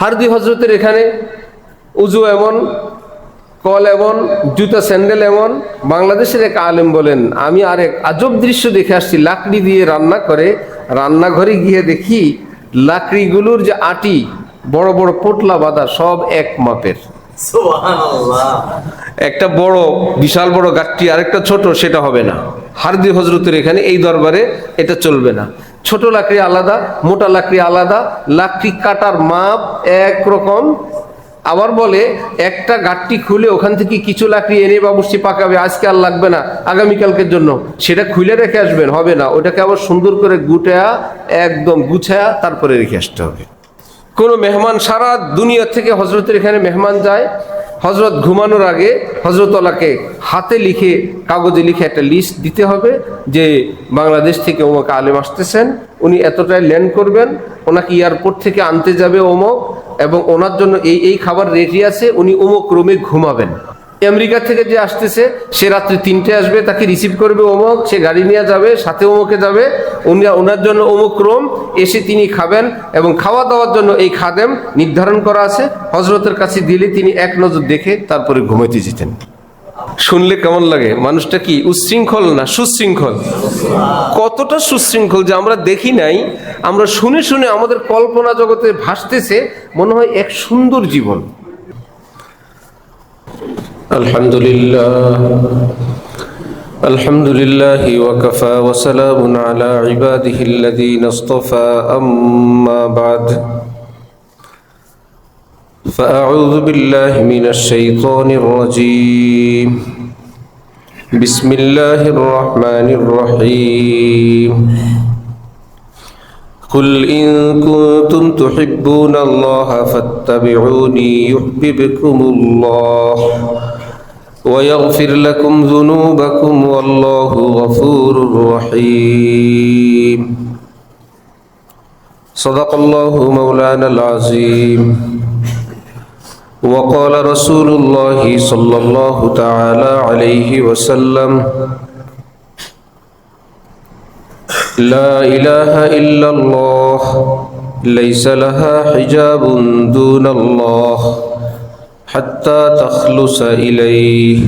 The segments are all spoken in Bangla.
হারদি হজরতের এখানে উজু এমন, কল এমন, জুতা স্যান্ডেল এমন। বাংলাদেশের এক আলেম বলেন, আমি আরেক আজব দৃশ্য দেখে আসছি, লাকড়ি দিয়ে রান্না করে, রান্নাঘরে গিয়ে দেখি লাকড়িগুলোর যে আটি বড় বড় পোটলা বাঁধা, সব এক মাপের। একটা বড় বিশাল বড় গাঠটি, আরেকটা ছোট, সেটা হবে না। হারদি হজরতের এখানে এই দরবারে এটা চলবে না। ছোট লাকড়ি আলাদা, মোটা লাকড়ি আলাদা, লাকড়ি কাটার মাপ একরকম। আবার বলে একটা গাঠটি খুলে ওখান থেকে কিছু লাকড়ি এনে বাবুর্চি পাকাবে, আজকে আর লাগবে না, আগামীকালকের জন্য, সেটা খুলে রেখে আসবেন, হবে না। ওটাকে আবার সুন্দর করে গুটায়া, একদম গুছায়া তারপরে রেখে আসতে হবে। কোনো মেহমান সারা দুনিয়া থেকে হজরতের এখানে মেহমান যায়, হজরত ঘুমানোর আগে হজরতওয়ালাকে হাতে লিখে, কাগজে লিখে একটা লিস্ট দিতে হবে যে বাংলাদেশ থেকে অমুক আলেম আসতেছেন, উনি এতটায় ল্যান্ড করবেন, ওনাকে এয়ারপোর্ট থেকে আনতে যাবে অমুক, এবং ওনার জন্য এই এই খাবার রেডি আছে, উনি অমুক রুমে ঘুমাবেন। আমেরিকা থেকে যে আসতেছে সে রাত্রি 3টায় আসবে, তাকে রিসিভ করবে অমুক, সে গাড়ি নিয়ে যাবে, সাথে অমুকে যাবে, ওনার জন্য অমুক রুম, এসে তিনি খাবেন, এবং খাওয়া দাওয়ার জন্য এই খাদেম নির্ধারণ করা আছে। হজরতের কাছে দিলে তিনি এক নজর দেখে তারপরে ঘুমাইতে যেতেন। শুনলে কেমন লাগে? মানুষটা কি উচ্ছৃঙ্খল না সুশৃঙ্খল? কতটা সুশৃঙ্খল যে আমরা দেখি নাই, আমরা শুনে শুনে আমাদের কল্পনা জগতে ভাসতেছে, মনে হয় এক সুন্দর জীবন। আলহামদুলিল্লাহ ওয়াকাফা ওয়া সালামুন আলা ইবাদিহিল্লাযীনা ইসতাফা, আম্মা বা'দ। فأعوذ بالله من الشيطان الرجيم. بسم الله الرحمن الرحيم. قل إن كنتم تحبون الله فاتبعوني يحببكم الله ويغفر لكم ذنوبكم والله غفور رحيم. صدق الله مولانا العظيم. وقال رسول الله صلى الله تعالى عليه وسلم: لا إله إلا الله ليس لها حجاب دون الله حتى تخلص إليه.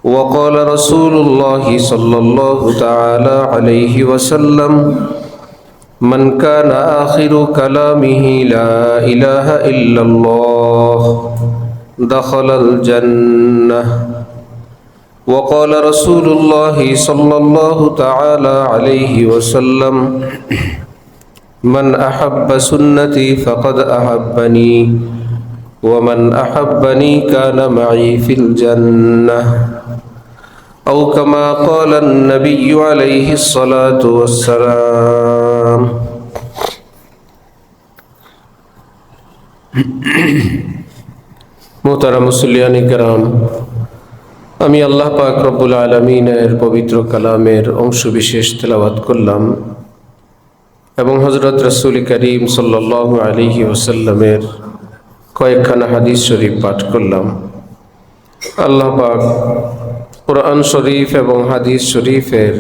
وقال رسول الله صلى الله تعالى عليه وسلم: من كان آخر كلامه لا إله إلا الله دخل الجنة. وقال رسول الله صلى الله تعالى عليه وسلم: من أحب سنتي فقد أحبني ومن أحبني كان معي في الجنة. أو كما قال النبي عليه الصلاة والسلام. মোহতারাম মুসল্লিয়ানে কেরাম, আমি আল্লাহ পাক রব্বুল আলামিনের পবিত্র কালামের অংশ বিশেষ তেলাওয়াত করলাম এবং হযরত রাসূল করিম সাল্লাল্লাহু আলাইহি ওয়াসাল্লামের কয়েকখানা হাদিস শরীফ পাঠ করলাম। আল্লাহ পাক কুরআন শরীফ এবং হাদিস শরীফের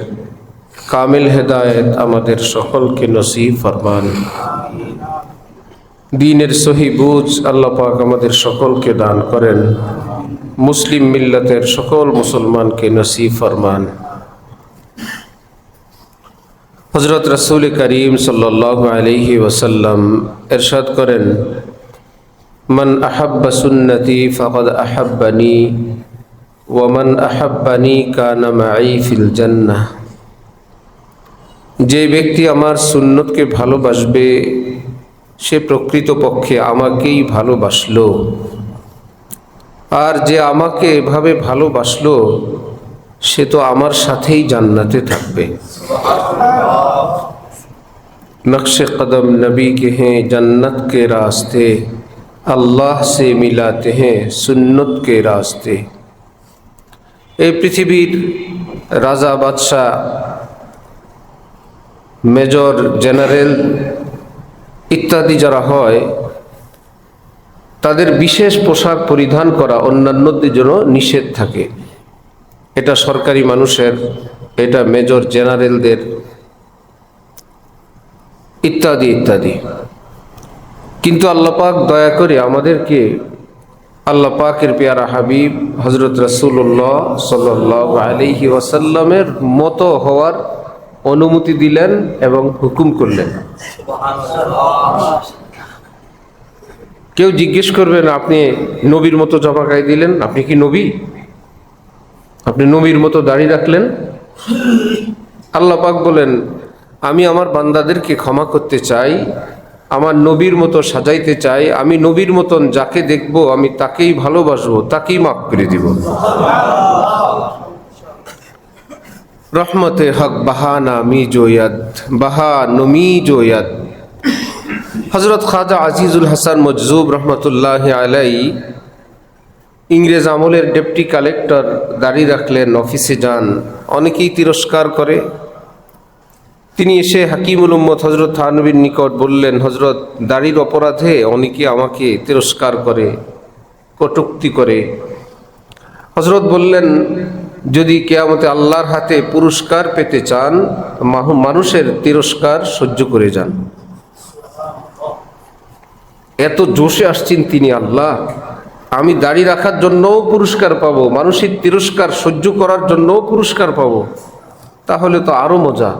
কামিল হেদায়েত আমাদের সকলকে নসিব ফরমান। দ্বীনের সহি বুঝ আল্লাহ পাক আমাদের সকলকে দান করেন। মুসলিম মিল্লাতের সকল মুসলমানকে নসিব ফরমান। হযরত রাসূল করিম সাল্লাল্লাহু আলাইহি ওয়াসাল্লাম ইরশাদ করেন: মান আহাব্বা সুন্নতি ফাকাদ আহাব্বানি ওয়া মান আহাব্বানি কানা মাই ফিল জান্নাহ। যে ব্যক্তি আমার সুন্নতকে ভালোবাসবে সে প্রকৃতপক্ষে আমাকেই ভালোবাসলো, আর যে আমাকে এভাবে ভালোবাসলো সে তো আমার সাথেই জান্নাতে থাকবে। নকশে কদম নবী के हैं जन्नत के रास्ते, अल्लाह से मिलाते हैं सुन्नत के रास्ते। এই পৃথিবীর রাজা, বাদশাহ, মেজর, জেনারেল ইত্যাদি যারা হয় তাদের বিশেষ পোশাক পরিধান করা অন্যান্যদের জন্য নিষেধ থাকে। এটা সরকারি মানুষের, এটা মেজর জেনারেলদের ইত্যাদি ইত্যাদি। কিন্তু আল্লাহ পাক দয়া করে আমাদেরকে আল্লাহ পাকের পেয়ারা হাবিব হযরত রাসূলুল্লাহ সাল্লাল্লাহু আলাইহি ওয়াসাল্লামের মতো হওয়ার অনুমতি দিলেন এবং হুকুম করলেন। কেউ জিজ্ঞেস করবেন, আপনি নবীর মতো জমা গায়ে দিলেন, আপনি কি নবী? আপনি নবীর মতো দাড়ি রাখলেন? আল্লাহ পাক বলেন, আমি আমার বান্দাদেরকে ক্ষমা করতে চাই, আমার নবীর মতো সাজাইতে চাই। আমি নবীর মতন যাকে দেখব আমি তাকেই ভালোবাসবো, তাকেই মাফ করে দিব। রহমতে হক বাহানা মি জোয়াদ বাহা নমি জোয়াদ। হযরত খাজা আজিজুল হাসান মজজুব রহমতুল্লাহ আলাই ইংরেজ আমলের ডেপুটি কালেক্টর, দাড়ি রাখলেন, অফিসে যান, অনেকেই তিরস্কার করে। তিনি এসে হাকিমুল উম্মত হযরত থানবীর নিকট বললেন, হযরত, দাড়ির অপরাধে অনেকে আমাকে তিরস্কার করে, কটূক্তি করে। হযরত বললেন, যদি কিয়ামতে আল্লাহর হাতে পুরস্কার পেতে চান, মানুষের তিরস্কার সহ্য করে যান। এত জোশে আসছেন তিনি, আল্লাহ, আমি দাড়ি রাখার জন্যও পুরস্কার পাবো, মানুষের তিরস্কার সহ্য করার জন্যও পুরস্কার পাবো, তাহলে তো আরো মজা।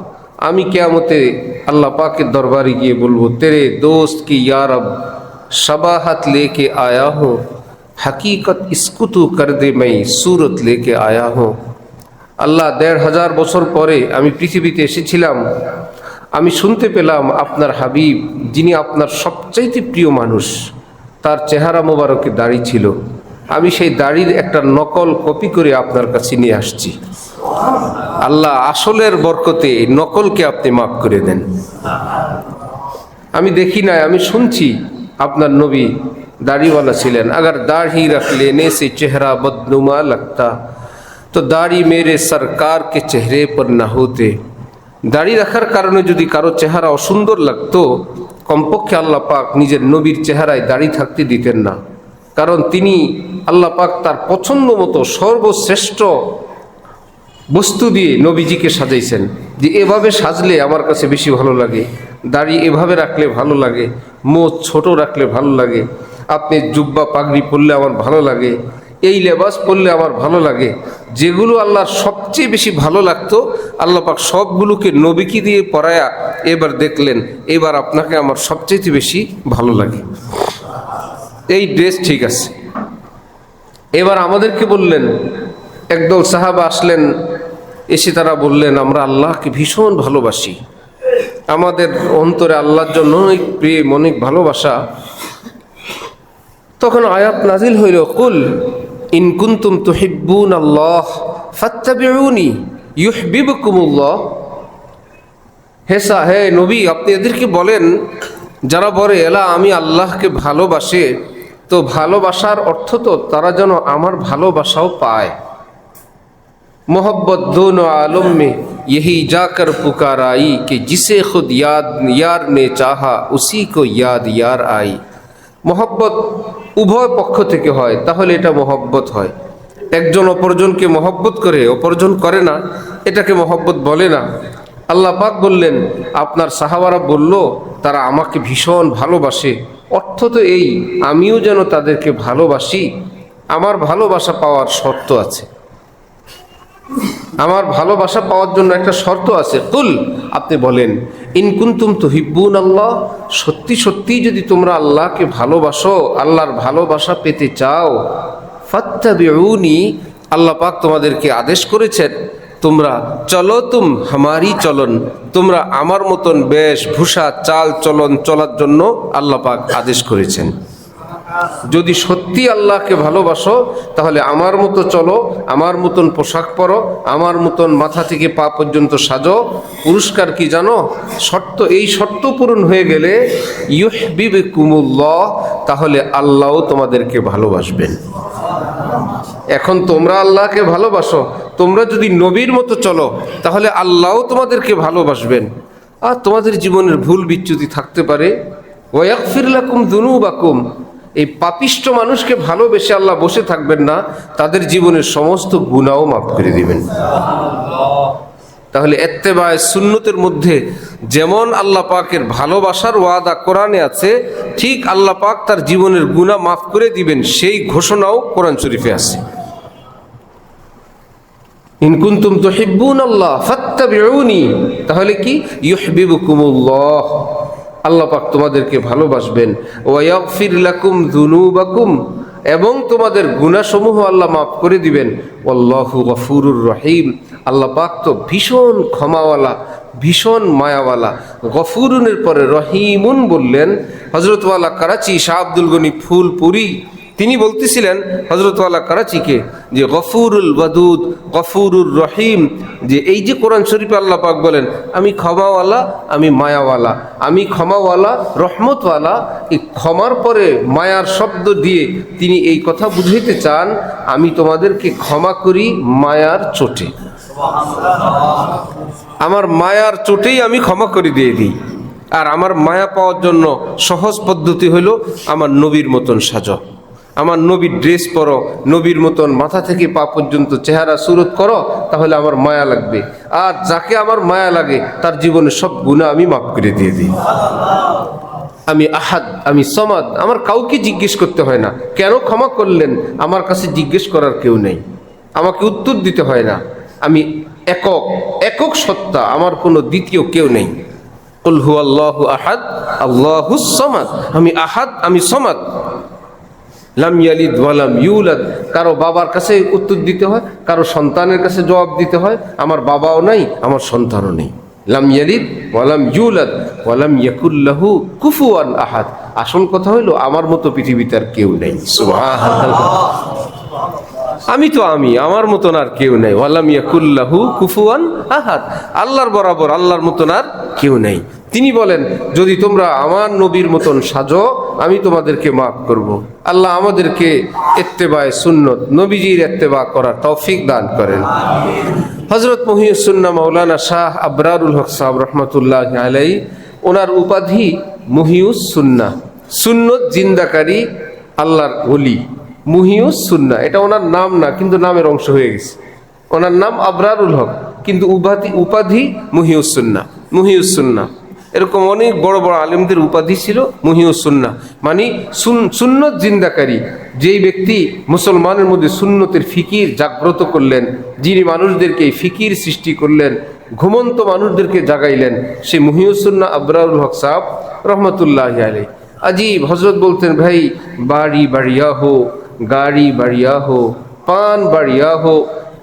আমি কিয়ামতে আল্লাহ পাকের দরবারে গিয়ে বলবো, তেরে দোস্ত কি ইয়া রব শবাহত লেকে আয়া হো, হकीकत इसको तू कर दे मैं सूरत लेके आया हूँ। আল্লাহ, ১৫০০ বছর পরে আমি পৃথিবীতে এসেছিলাম, আমি শুনতে পেলাম আপনার হাবিব, যিনি আপনার সবচাইতে প্রিয় মানুষ, তার চেহারা মোবারকে দাড়ি ছিল। আমি সেই দাড়ির একটা নকল কপি করে আপনার কাছে নিয়ে আসছি। আল্লাহ, আসলের বরকতে নকলকে আপনি মাফ করে দেন। আমি দেখি নাই, আমি শুনছি আপনার নবী दाढ़ीवाला ছিলেন। अगर दाढ़ी रख लेने से चेहरा बदनुमा लगता तो दाढ़ी मेरे सरकार के चेहरे पर न होते। দাড়ি রাখার কারণে যদি কারো চেহারা অসুন্দর লাগতো, কমপক্ষে আল্লাহ পাক নিজের নবীর চেহারায় দাড়ি থাকতে দিতেন না। কারণ তিনি আল্লাহ পাক তার পছন্দ মতো সর্বশ্রেষ্ঠ বস্তু দিয়ে নবীজিকে সাজাইছেন, যে এভাবে সাজলে আমার কাছে বেশি ভালো লাগে, দাড়ি এভাবে রাখলে ভালো লাগে, মোচ ছোট রাখলে ভালো লাগে, আপনি জুব্বা পাগড়ি পরলে আমার ভালো লাগে, এই লেবাস পরলে আমার ভালো লাগে। যেগুলো আল্লাহর সবচেয়ে বেশি ভালো লাগতো, আল্লাহ পাক সবগুলোকে নবীকে দিয়ে পরায়া এবার দেখলেন, এবার আপনাকে আমার সবচেয়ে বেশি ভালো লাগে, এই ড্রেস ঠিক আছে। এবার আমাদেরকে বললেন, একদল সাহাবা আসলেন, এসে তারা বললেন, আমরা আল্লাহকে ভীষণ ভালোবাসি, আমাদের অন্তরে আল্লাহর জন্য অনেক প্রেম, অনেক ভালোবাসা। তখন আয়াত নাজিল হইল, কুল ইন কুনতুম তুহিব্বুন আল্লাহ ফাত্তাবিউনি ইউহিব্বুকুমুল্লাহ। হে নবী, আপনি এদেরকে বলেন, যারা বলে এলা আমি আল্লাহকে ভালোবাসে, তো ভালোবাসার অর্থ তো তারা যেন আমার ভালোবাসাও পায়। मोहब्बत दोनों आलम में यही जाकर पुकार आई कि जिसे खुद याद यार ने चाहा उसी को याद यार आई। मोहब्बत উভয় পক্ষ থেকে হয়, তাহলে এটা মহব্বত হয়। একজন অপরজনকে মহব্বত করে, অপরজন করে না, এটাকে মহব্বত বলে না। আল্লাহ পাক বললেন, আপনার সাহাবারা বলল তারা আমাকে ভীষণ ভালোবাসে, অর্থ তো এই, আমিও যেন তাদেরকে ভালোবাসি। আমার ভালোবাসা পাওয়ার শর্ত আছে, আমার ভালোবাসা পাওয়ার জন্য একটা শর্ত আছে। কুল, আপনি বলেন, ইন কুনতুম তুহিব্বুন আল্লাহ, সত্যি সত্যি যদি তোমরা আল্লাহকে ভালোবাসো, আল্লাহর ভালোবাসা পেতে চাও, ফাত্তাবিউনি, আল্লাহ পাক তোমাদেরকে আদেশ করেছেন, তোমরা চলো তুম হামারি চলন, তোমরা আমার মতন বেশভূষা চাল চলন চলার জন্য আল্লাহ পাক আদেশ করেছেন। যদি সত্যি আল্লাহকে ভালোবাসো, তাহলে আমার মতো চলো, আমার মতন পোশাক পরো, আমার মতন মাথা থেকে পা পর্যন্ত সাজো। পুরস্কার কি জানো? শর্ত, এই শর্ত পূরণ হয়ে গেলে ইউহিব্বুকুমুল্লাহ, তাহলে আল্লাহও তোমাদেরকে ভালোবাসবেন। এখন তোমরা আল্লাহকে ভালোবাসো, তোমরা যদি নবীর মতো চলো, তাহলে আল্লাহও তোমাদেরকে ভালোবাসবেন। আর তোমাদের জীবনের ভুল বিচ্যুতি থাকতে পারে, ওয়া ইয়াগফির লাকুম যুনুবাকুম, এই পাপিষ্ট মানুষকে ভালোবেসে আল্লাহ বসে থাকবেন না, তাদের জীবনের সমস্ত গুনাহও মাফ করে দিবেন। তাহলে ইত্তেবায়ে সুন্নতের মধ্যে যেমন আল্লাহ পাকের ভালোবাসার ওয়াদা কোরআনে আছে, ঠিক আল্লাহ পাক তার জীবনের গুনাহ মাফ করে দিবেন সেই ঘোষণাও কোরআন শরীফে আছে। ইন কুনতুম তুহিব্বুনাল্লাহ ফাত্তাবিউনি, তাহলে কি ইউহিব্বুকুমুল্লাহ, আল্লাহ পাক তোমাদেরকে ভালোবাসবেন। ওয়া ইয়াগফির লাকুম যুনুবাকুম, এবং তোমাদের গুনাহসমূহ আল্লাহ মাফ করে দিবেন। আল্লাহু গফুরুর রহিম, আল্লাহ পাক তো ভীষণ ক্ষমাওয়ালা, ভীষণ মায়াওয়ালা। গফুরুনের পরে রহিমুন বললেন। হযরত ওয়ালা করাচি শাহ আব্দুল গনি ফুলপুরি তিনি বলতেছিলেন হযরত ওয়ালা করাচিকে যে গফুরুল ওয়াদুদ গফুরুর রহিম, যে এই যে কোরআন শরীফে আল্লাহ পাক বলেন আমি ক্ষমাওয়ালা, আমি মায়াওয়ালা, আমি ক্ষমাওয়ালা রহমতওয়ালা, এই ক্ষমার পরে মায়ার শব্দ দিয়ে তিনি এই কথা বুঝাইতে চান আমি তোমাদেরকে ক্ষমা করি মায়ার চোটে, আমার মায়ার চোটেই আমি ক্ষমা করে দিয়ে দিই। আর আমার মায়া পাওয়ার জন্য সহজ পদ্ধতি হলো আমার নবীর মতন সাজো, আমার নবীর ড্রেস পরো, নবীর মতন মাথা থেকে পা পর্যন্ত চেহারা সুরত করো, তাহলে আমার মায়া লাগবে। আর যাকে আমার মায়া লাগে তার জীবনে সব গুনাহ আমি মাফ করে দিয়ে দিই। আমি আহাদ, আমি সমাদ, আমার কাউকে জিজ্ঞেস করতে হয় না কেন ক্ষমা করলেন, আমার কাছে জিজ্ঞেস করার কেউ নেই, আমাকে উত্তর দিতে হয় না। আমি একক, একক সত্তা, আমার কোনো দ্বিতীয় কেউ নেই। কুল হুয়াল্লাহু আহাদ আল্লাহুস সামাদ, আমি আহাদ, আমি সমাদ। লাম ইয়ালিদ ওয়ালাম ইউলাদ, কারো বাবার কাছে উত্তর দিতে হয়, কারো সন্তানের কাছে জবাব দিতে হয়। আমার বাবাও নাই, আমার সন্তানও নেই। লাম ইয়ালিদ ওয়ালাম ইউলাদ ওয়ালাম ইয়াকুল লাহু কুফুয়ান আহাদ। আসল কথা হইল আমার মতো পৃথিবীতে আর কেউ নেই। সুবহানাল্লাহ, আমি তো আমি, আমার মতন আর কেউ নেই। ওয়ালাম ইয়াকুল লাহু কুফুয়ান আহাদ, আল্লাহর বরাবর, আল্লাহর মতন আর কেউ নেই। তিনি বলেন যদি তোমরা আমার নবীর মতন সাজো আমি তোমাদেরকে মাফ করব। আল্লাহ আমাদেরকে ইত্তেবায়ে সুন্নত, নবীজির ইত্তেবা করার তৌফিক দান করেন। হযরত মুহিউস সুন্নাহ মাওলানা শাহ আবরারুল হক সাহেব রহমাতুল্লাহি আলাইহি, ওনার উপাধি মুহিউস সুন্নাহ, সুন্নত জিন্দাকারী আল্লাহর ওলি। মুহিউস সুন্নাহ এটা ওনার নাম না, কিন্তু নামের অংশ হয়ে গেছে। ওনার নাম আবরারুল হক, কিন্তু উপাধি মুহিউস সুন্নাহ। মুহিউস সুন্নাহ এরকম অনেক বড় বড় আলেমদের উপাধি ছিল মুহিউস সুন্নাহ, মানে সুন্নত জিন্দাকারী। যেই ব্যক্তি মুসলমানের মধ্যে সুন্নতের ফিকির জাগ্রত করলেন, যিনি মানুষদেরকে এই ফিকির সৃষ্টি করলেন, ঘুমন্ত মানুষদেরকে জাগাইলেন, সে মুহিউস সুন্নাহ আবরারুল হক সাহেব রহমতুল্লাহি আলাইহি। अजीब हजरत बोलते हैं भाई बाड़ी बढ़िया हो, गाड़ी बढ़िया हो, पान बढ़िया हो,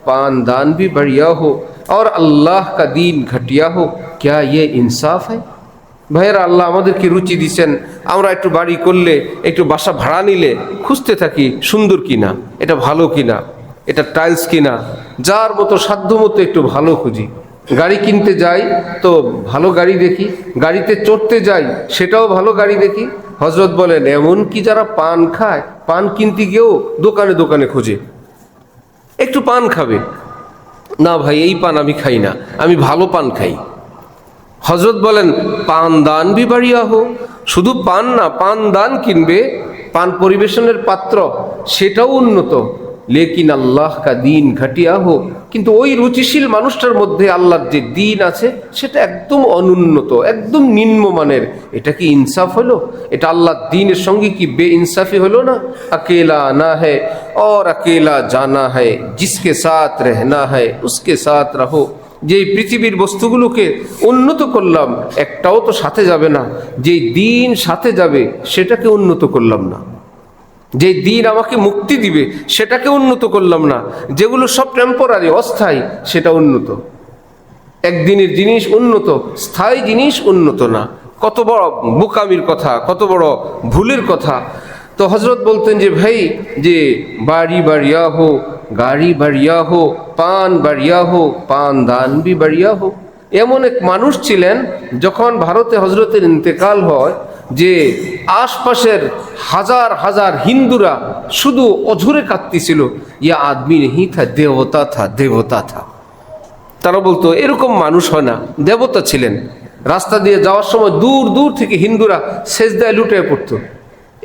पानदान भी बढ़िया हो और अल्लाह का दीन घटिया हो, क्या ये इंसाफ है? ভাইয়েরা, আল্লাহ আমাদেরকে রুচি দিচ্ছেন, আমরা একটু বাড়ি করলে, একটু বাসা ভাড়া নিলে খুঁজতে থাকি সুন্দর কিনা, এটা ভালো কিনা, এটা টাইলস কিনা, যার মতো সাধ্য মতো একটু ভালো খুঁজি। গাড়ি কিনতে যাই তো ভালো গাড়ি দেখি, গাড়িতে চড়তে যাই সেটাও ভালো গাড়ি দেখি। হজরত বলেন এমন কি যারা পান খায়, পান কিনতে গিয়েও দোকানে দোকানে খোঁজে একটু পান খাবে, না ভাই এই পান আমি খাই না, আমি ভালো পান খাই। হজরত বলেন পান দান বি বাড়িয়া হো, শুধু পান না, পান দান কিনবে, পান পরিবেশনের পাত্র সেটাও উন্নত। লেকিন আল্লাহ কা দিন ঘটিয়া হো, কিন্তু ওই রুচিশীল মানুষটার মধ্যে আল্লাহর যে দিন আছে সেটা একদম অনুন্নত, একদম নিম্নমানের। এটা কি ইনসাফ হলো? এটা আল্লাহর দিনের সঙ্গে কি বে ইনসাফি হলো না? अकेला आना है और अकेला जाना है, जिसके साथ रहना है उसके साथ रहो। যে পৃথিবীর বস্তুগুলোকে উন্নত করলাম একটাও তো সাথে যাবে না, যে দিন সাথে যাবে সেটাকে উন্নত করলাম না, যে দিন আমাকে মুক্তি দিবে সেটাকে উন্নত করলাম না, যেগুলো সব টেম্পোরারি অস্থায়ী সেটা উন্নত। একদিনের জিনিস উন্নত, স্থায়ী জিনিস উন্নত না। কত বড় বোকামির কথা, কত বড় ভুলের কথা। তো হজরত বলতেন যে ভাই যে বাড়ি বাড়িয়া হো, গাড়ি বাড়িয়া হো, পান বাড়িয়া হো, পান দান বি বাড়িয়া হো। এমন এক মানুষ ছিলেন যখন ভারতে হজরতের ইন্তেকাল হয়, যে আশপাশের হাজার হাজার হিন্দুরা শুধু অঝরে কাঁদতেছিল, ইয়া আদমি নেই থা, দেবতা থা, দেবতা থা। তারা বলতো এরকম মানুষ হয় না, দেবতা ছিলেন। রাস্তা দিয়ে যাওয়ার সময় দূর দূর থেকে হিন্দুরা সেজদায় লুটে পড়তো,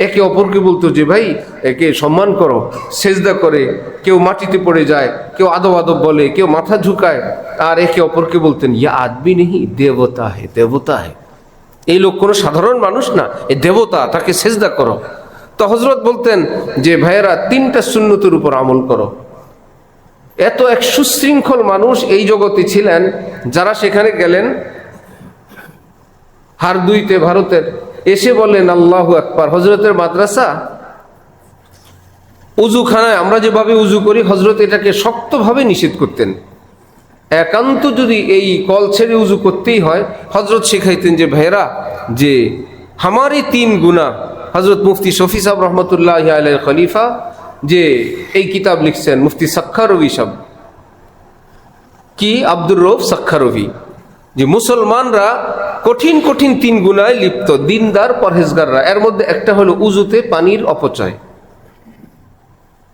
একে অপরকে বলতো যে ভাই একে সম্মান করো, সেজদা করে, কেউ মাটিতে পড়ে যায়, কেউ আদব আদব বলে, কেউ মাথা ঝুঁকায়, আর একে অপরকে বলতেন ইয়া আদমি নেহি দেবতা হে, দেবতা হে, এই লোক কোনো সাধারণ মানুষ না, এ দেবতা, তাকে সেজদা করো। তো হযরত বলতেন যে ভাইয়েরা 3টা সুন্নতের উপর আমল করো। এত এক সুশৃঙ্খল মানুষ এই জগতে ছিলেন, যারা সেখানে গেলেন হারদুইতে ভারতের, এসে বললেন আল্লাহু আকবার। হযরতের মাদ্রাসা, উজুখানায় আমরা যেভাবে উজু করি হযরত এটাকে শক্তভাবে নিষেধ করতেন। একান্ত যদি এই কল ছেড়ে উজু করতেই হয়, হযরত শিখাইতেন যে ভাইরা যে হামারি 3 গুনাহ। হযরত মুফতি শফি সাহেব রহমতুল্লাহি আলাইহি খলিফা যে এই কিতাব লিখছেন, মুফতি সাক্কারভি সাহেব, কি আব্দুর রউফ সাক্কারভি, যে মুসলমানরা কঠিন কঠিন 3 গুনায় লিপ্ত, দিনদার পরহেজগাররা। এর মধ্যে একটা হলো উজুতে পানির অপচয়।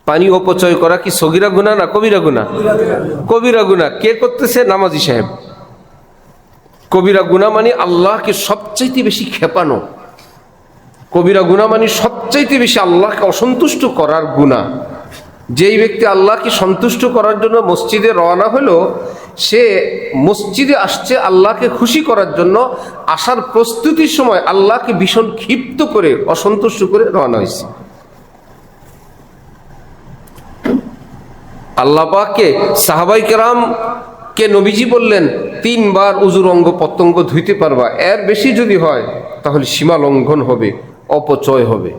পানি অপচয় করা কি সগীরা গুনাহ না কবিরা গুনাহ? কবিরা গুনাহ। কে করতেছে? নামাজি সাহেব। কবিরা গুনাহ মানে আল্লাহকে সবচাইতে বেশি খেপানো। কবিরা গুনাহ মানে সবচাইতে বেশি আল্লাহকে অসন্তুষ্ট করার গুনাহ। যেই ব্যক্তি আল্লাহকে সন্তুষ্ট করার জন্য মসজিদে রওনা হলো, সে মসজিদে আসছে আল্লাহকে খুশি করার জন্য, আসার প্রস্তুতির সময় আল্লাহকে ভীষণ ক্ষিপ্ত করে অসন্তুষ্ট করে রওনা হয়েছে। আল্লাহ পাককে সাহাবাই কেরাম কে নবীজি বললেন 3 বার উজুর অঙ্গ প্রত্যঙ্গ ধুইতে পারবা, এর বেশি যদি হয় তাহলে সীমা লঙ্ঘন হবে, অপচয় হবে।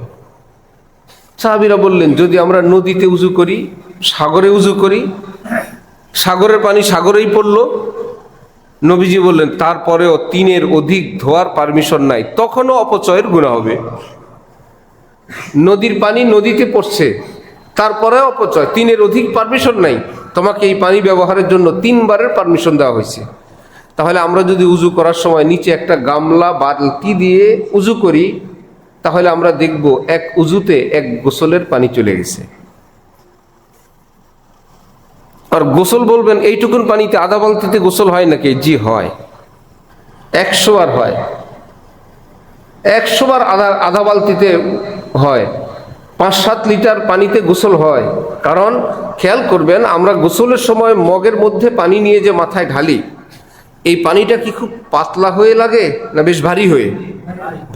সাহাবীরা বললেন যদি আমরা নদীতে উজু করি, সাগরে উজু করি, সাগরের পানি সাগরেই পড়লো, নবীজি বললেন তারপরেও 3-এর অধিক ধোয়ার পারমিশন নাই, তখনও অপচয়ের গুনাহ হবে। নদীর পানি নদীতে পড়ছে, তারপরে অপচয়, 3-এর অধিক পারমিশন নাই, তোমাকে এই পানি ব্যবহারের জন্য 3 বারের পারমিশন দেওয়া হয়েছে। তাহলে আমরা যদি উজু করার সময় নিচে একটা গামলা বালতি দিয়ে উজু করি, তাহলে আমরা দেখব এক উজুতে 1 গোসলের পানি চলে গেছে। আর গোসল বলবেন এইটুকুন পানিতে আধা বালতিতে গোসল হয় নাকি? জি হয়, 100 বার হয়, 100 বার আধা বালতিতে হয়, 5-7 লিটার পানিতে গোসল হয়। কারণ খেয়াল করবেন, আমরা গোসলের সময় মগের মধ্যে পানি নিয়ে যে মাথায় ঢালি, এই পানিটা কি খুব পাতলা হয়ে লাগে না বেশ ভারী হয়ে?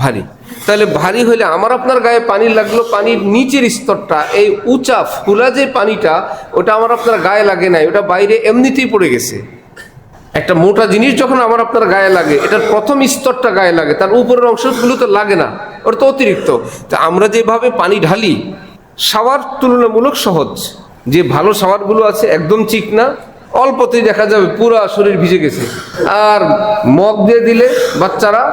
ভারী। তাহলে ভারী হলে আমার আপনার গায়ে পানি লাগলো, পানির নিচের স্তরটা, এই উঁচা ফুলা যে পানিটা, ওটা আমার আপনার গায়ে লাগে নাই, ওটা বাইরে এমনিতেই পড়ে গেছে। একটা মোটা জিনিস যখন আমার আপনার গায়ে লাগে, এটার প্রথম স্তরটা গায়ে লাগে, তার উপরের অংশগুলো তো লাগে না, ওটা তো অতিরিক্ত। তা আমরা যেভাবে পানি ঢালি, শাওয়ার তুলনামূলক সহজ। যে ভালো শাওয়ারগুলো আছে একদম চিকনা, অল্পতেই দেখা যাবে পুরো শরীর ভিজে গেছে। আর মগ দিয়ে দিলে বাচ্চারা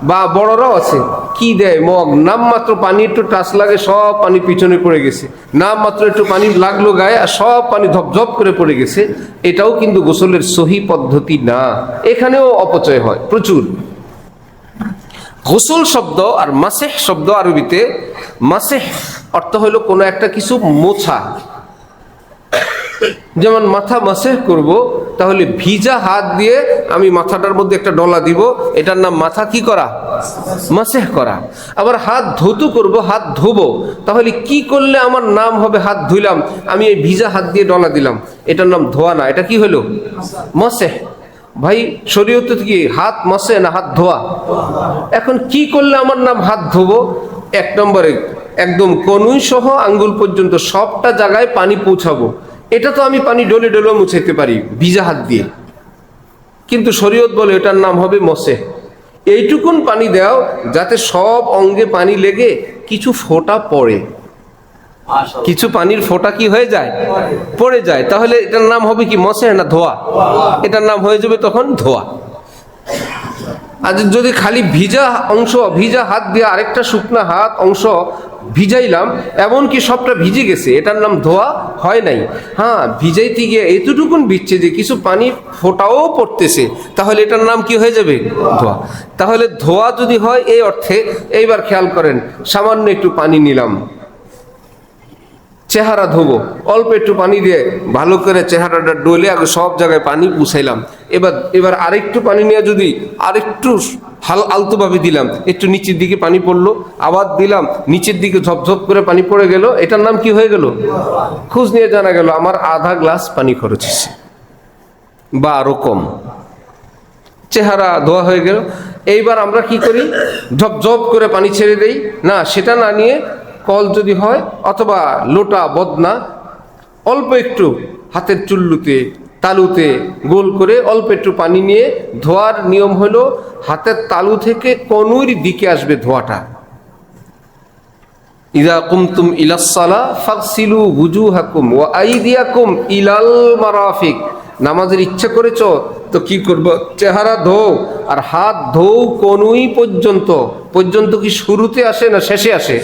বা বড়রাও আছে, কি দেয় মগ, নামমাত্র পানি একটু টাচ লাগে, সব পানি পিছনে পড়ে গেছে, নামমাত্র একটু পানি লাগলো গায়ে আর সব পানি ধপধপ করে পড়ে গেছে। এটাও কিন্তু গোসলের সহি পদ্ধতি না, এখানেও অপচয় হয় প্রচুর। গোসল শব্দ আর মাসেহ শব্দ আরবিতে, মাসেহ অর্থ হলো কোনো একটা কিছু মোছা। যেমন মাথা মাসেহ করব, তাহলে ভিজা হাত দিয়ে আমি মাথাটার মধ্যে একটা ডলা দিব, এটার নাম মাথা কি করা? মাসেহ করা। আবার হাত ধুতু করব, হাত ধোবো, তাহলে কি করলে আমার নাম হবে হাত ধুইলাম? আমি এই ভিজা হাত দিয়ে ডলা দিলাম, এটার নাম ধোয়া না, এটা কি হলো? মাসেহ। ভাই শরীয়তে কি হাত মাসে না হাত ধোয়া? এখন কি করলে আমার নাম হাত ধোবো? 1 নম্বরে একদম কনুই সহ আঙ্গুল পর্যন্ত সবটা জায়গায় পানি পৌঁছাবো। এটা তো আমি পানি ডলে ডলে মুছাইতে পারি ভিজা হাত দিয়ে, কিন্তু শরীয়ত বলে এটার নাম হবে মসে। এইটুকুন পানি দাও যাতে সব অঙ্গে পানি লেগে কিছু ফোঁটা পড়ে, কিছু পানির ফোঁটা কি হয়ে যায়? পড়ে যায়। তাহলে এটার নাম হবে কি? মসে না ধোয়া? এটার নাম হয়ে যাবে তখন ধোয়া। আর যদি খালি ভিজা অংশ, ভিজা হাত দিয়ে আরেকটা শুকনা হাত অংশ ভিজাইলাম, এমনকি সবটা ভিজে গেছে, এটার নাম ধোয়া হয় নাই। হ্যাঁ, ভিজাইতে গিয়ে এতটুকুন ভিজছে যে কিছু পানি ফোঁটাও পড়তেছে, তাহলে এটার নাম কি হয়ে যাবে? ধোয়া। তাহলে ধোয়া যদি হয় এই অর্থে, এইবার খেয়াল করেন, সামান্য একটু পানি নিলাম, চেহারা ধোবো, অল্প একটু পানি দিয়ে ভালো করে চেহারাটা ডলে আগে সব জায়গায় পানি পুছাইলাম। এবার আরেকটু পানি নিয়ে যদি আরেকটু আলতোভাবে দিলাম, একটু নিচের দিকে পানি পড়লো, আবার দিলাম, নিচের দিকে ঝপঝপ করে পানি পড়ে গেল, এটার নাম কি হয়ে গেল? খোঁজ নিয়ে জানা গেল আমার আধা গ্লাস পানি খরচ হয়েছে বা আরো কম। চেহারা ধোয়া হয়ে গেল। এইবার আমরা কি করি? ঝপঝপ করে পানি ছেড়ে দেই না, সেটা না নিয়ে কল যদি হয় অথবা লোটা বদনা অল্প একটু হাতের চুল্লুতে তালুতে গোল করে অল্প একটু পানি নিয়ে ধোয়ার নিয়ম হলো হাতের তালু থেকে কনুইর দিকে আসবে ধোয়াটা। ইযা কুমতুম ইলাস সালাহ ফাগসিলু ওয়ুজুহাকুম ওয়া আইদিয়াকুম ইলাল মারাফিক। নামাজের ইচ্ছা করেছ তো কি করব? চেহারা ধোও আর হাত ধোও কনুই পর্যন্ত। পর্যন্ত কি শুরুতে আসে না শেষে আসে?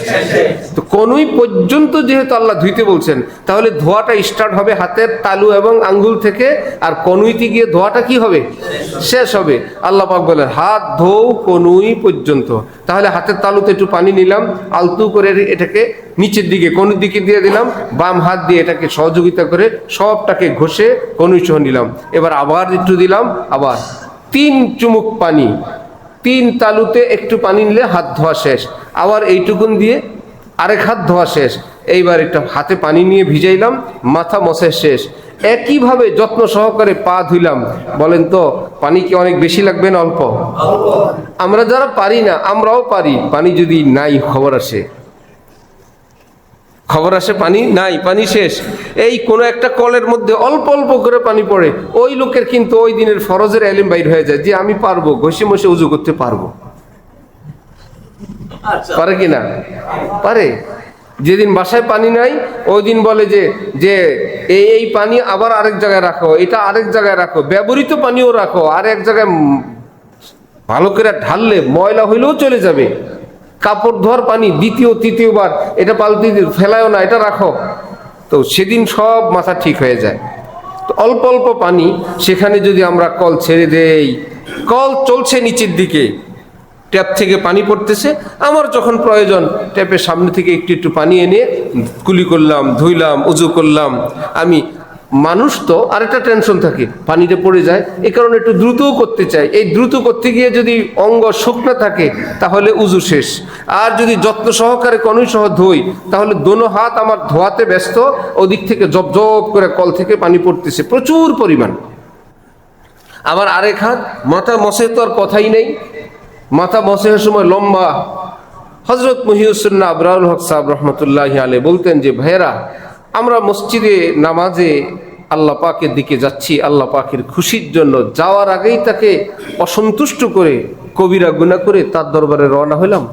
তো কনুই পর্যন্ত যেহেতু আল্লাহ ধুইতে বলছেন, তাহলে ধোয়াটা স্টার্ট হবে হাতের তালু এবং আঙ্গুল থেকে, আর কনুইতে গিয়ে ধোয়াটা কি হবে? শেষ হবে। আল্লাহ পাক বলেন হাত ধোও কনুই পর্যন্ত। তাহলে হাতের তালুতে একটু পানি নিলাম, আলতু করে এটাকে নিচের দিকে কনুইর দিকে দিয়ে দিলাম, বাম হাত দিয়ে এটাকে সহযোগিতা করে সবটাকে ঘষে কনুই সহ নিলাম। এবার আবার একটু দিলাম, আবার 3 চুমুক পানি, 3 তালুতে একটু পানি নিলে হাত ধোয়া শেষ। আবার এইটুকুন দিয়ে আরেক হাত ধোয়া শেষ। এইবার একটা হাতে পানি নিয়ে ভিজাইলাম, মাথা মশে শেষ। একইভাবে যত্ন সহকারে পা ধুইলাম। বলেন তো পানি কি অনেক বেশি লাগবে না অল্প? আমরা যারা পারি না, আমরাও পারি, পানি যদি নাই খবর আসে পানি নাই, পানি শেষ। এই কোনো একটা কলের মধ্যে অল্প অল্প করে পানি পড়ে, ওই লোকের কিন্তু ওই দিনের ফরজের এলিম বাইর হয়ে যায় যে আমি পারবো, ঘষে মশে উজু করতে পারবো। পারে কি না? পারে। যেদিন বাসায় পানি নাই ওই দিন বলে যে এই পানি আবার আরেক জায়গায় রাখো, এটা আরেক জায়গায় রাখো, ব্যবহৃত পানিও রাখো, আর এক জায়গায় ভালো করে ঢাললে ময়লা হইলেও চলে যাবে। কাপড় ধোয়ার পানি দ্বিতীয় তৃতীয়বার এটা পাল্টে ফেলায়ও না, এটা রাখো। তো সেদিন সব মাথা ঠিক হয়ে যায়। তো অল্প অল্প পানি, সেখানে যদি আমরা কল ছেড়ে দেই, কল চলছে নিচের দিকে, ট্যাপ থেকে পানি পড়তেছে, আমার যখন প্রয়োজন ট্যাপের সামনে থেকে একটু একটু পানি এনে কুলি করলাম, ধুইলাম, উজু করলাম। আমি মানুষ তো আরেকটা টেনশন থাকে, পানিটা পড়ে যায়, এই কারণে একটু দ্রুতও করতে চাই। এই দ্রুত করতে গিয়ে যদি অঙ্গ শুকনো থাকে তাহলে উজু শেষ। আর যদি যত্ন সহকারে কনুই সহ ধুই তাহলে দোনো হাত আমার ধোয়াতে ব্যস্ত, ওদিক থেকে জব জব করে কল থেকে পানি পড়তেছে প্রচুর পরিমাণ। আবার আরেক হাত মাথা মশে তো আর কথাই নেই, মাথা মশের সময় লম্বা। হজরত মহিউসুন্নাহ আবরারুল হক সাহেব রহমতুল্লাহি আলাইহি বলতেন যে ভাইয়েরা, আমরা মসজিদে নামাজে আল্লাহ পাকের দিকে যাচ্ছি আল্লাহ পাকের খুশির জন্য, যাওয়ার আগেই তাকে অসন্তুষ্ট করে কবিরা গুনাহ করে তার দরবারে রওনা হইলাম।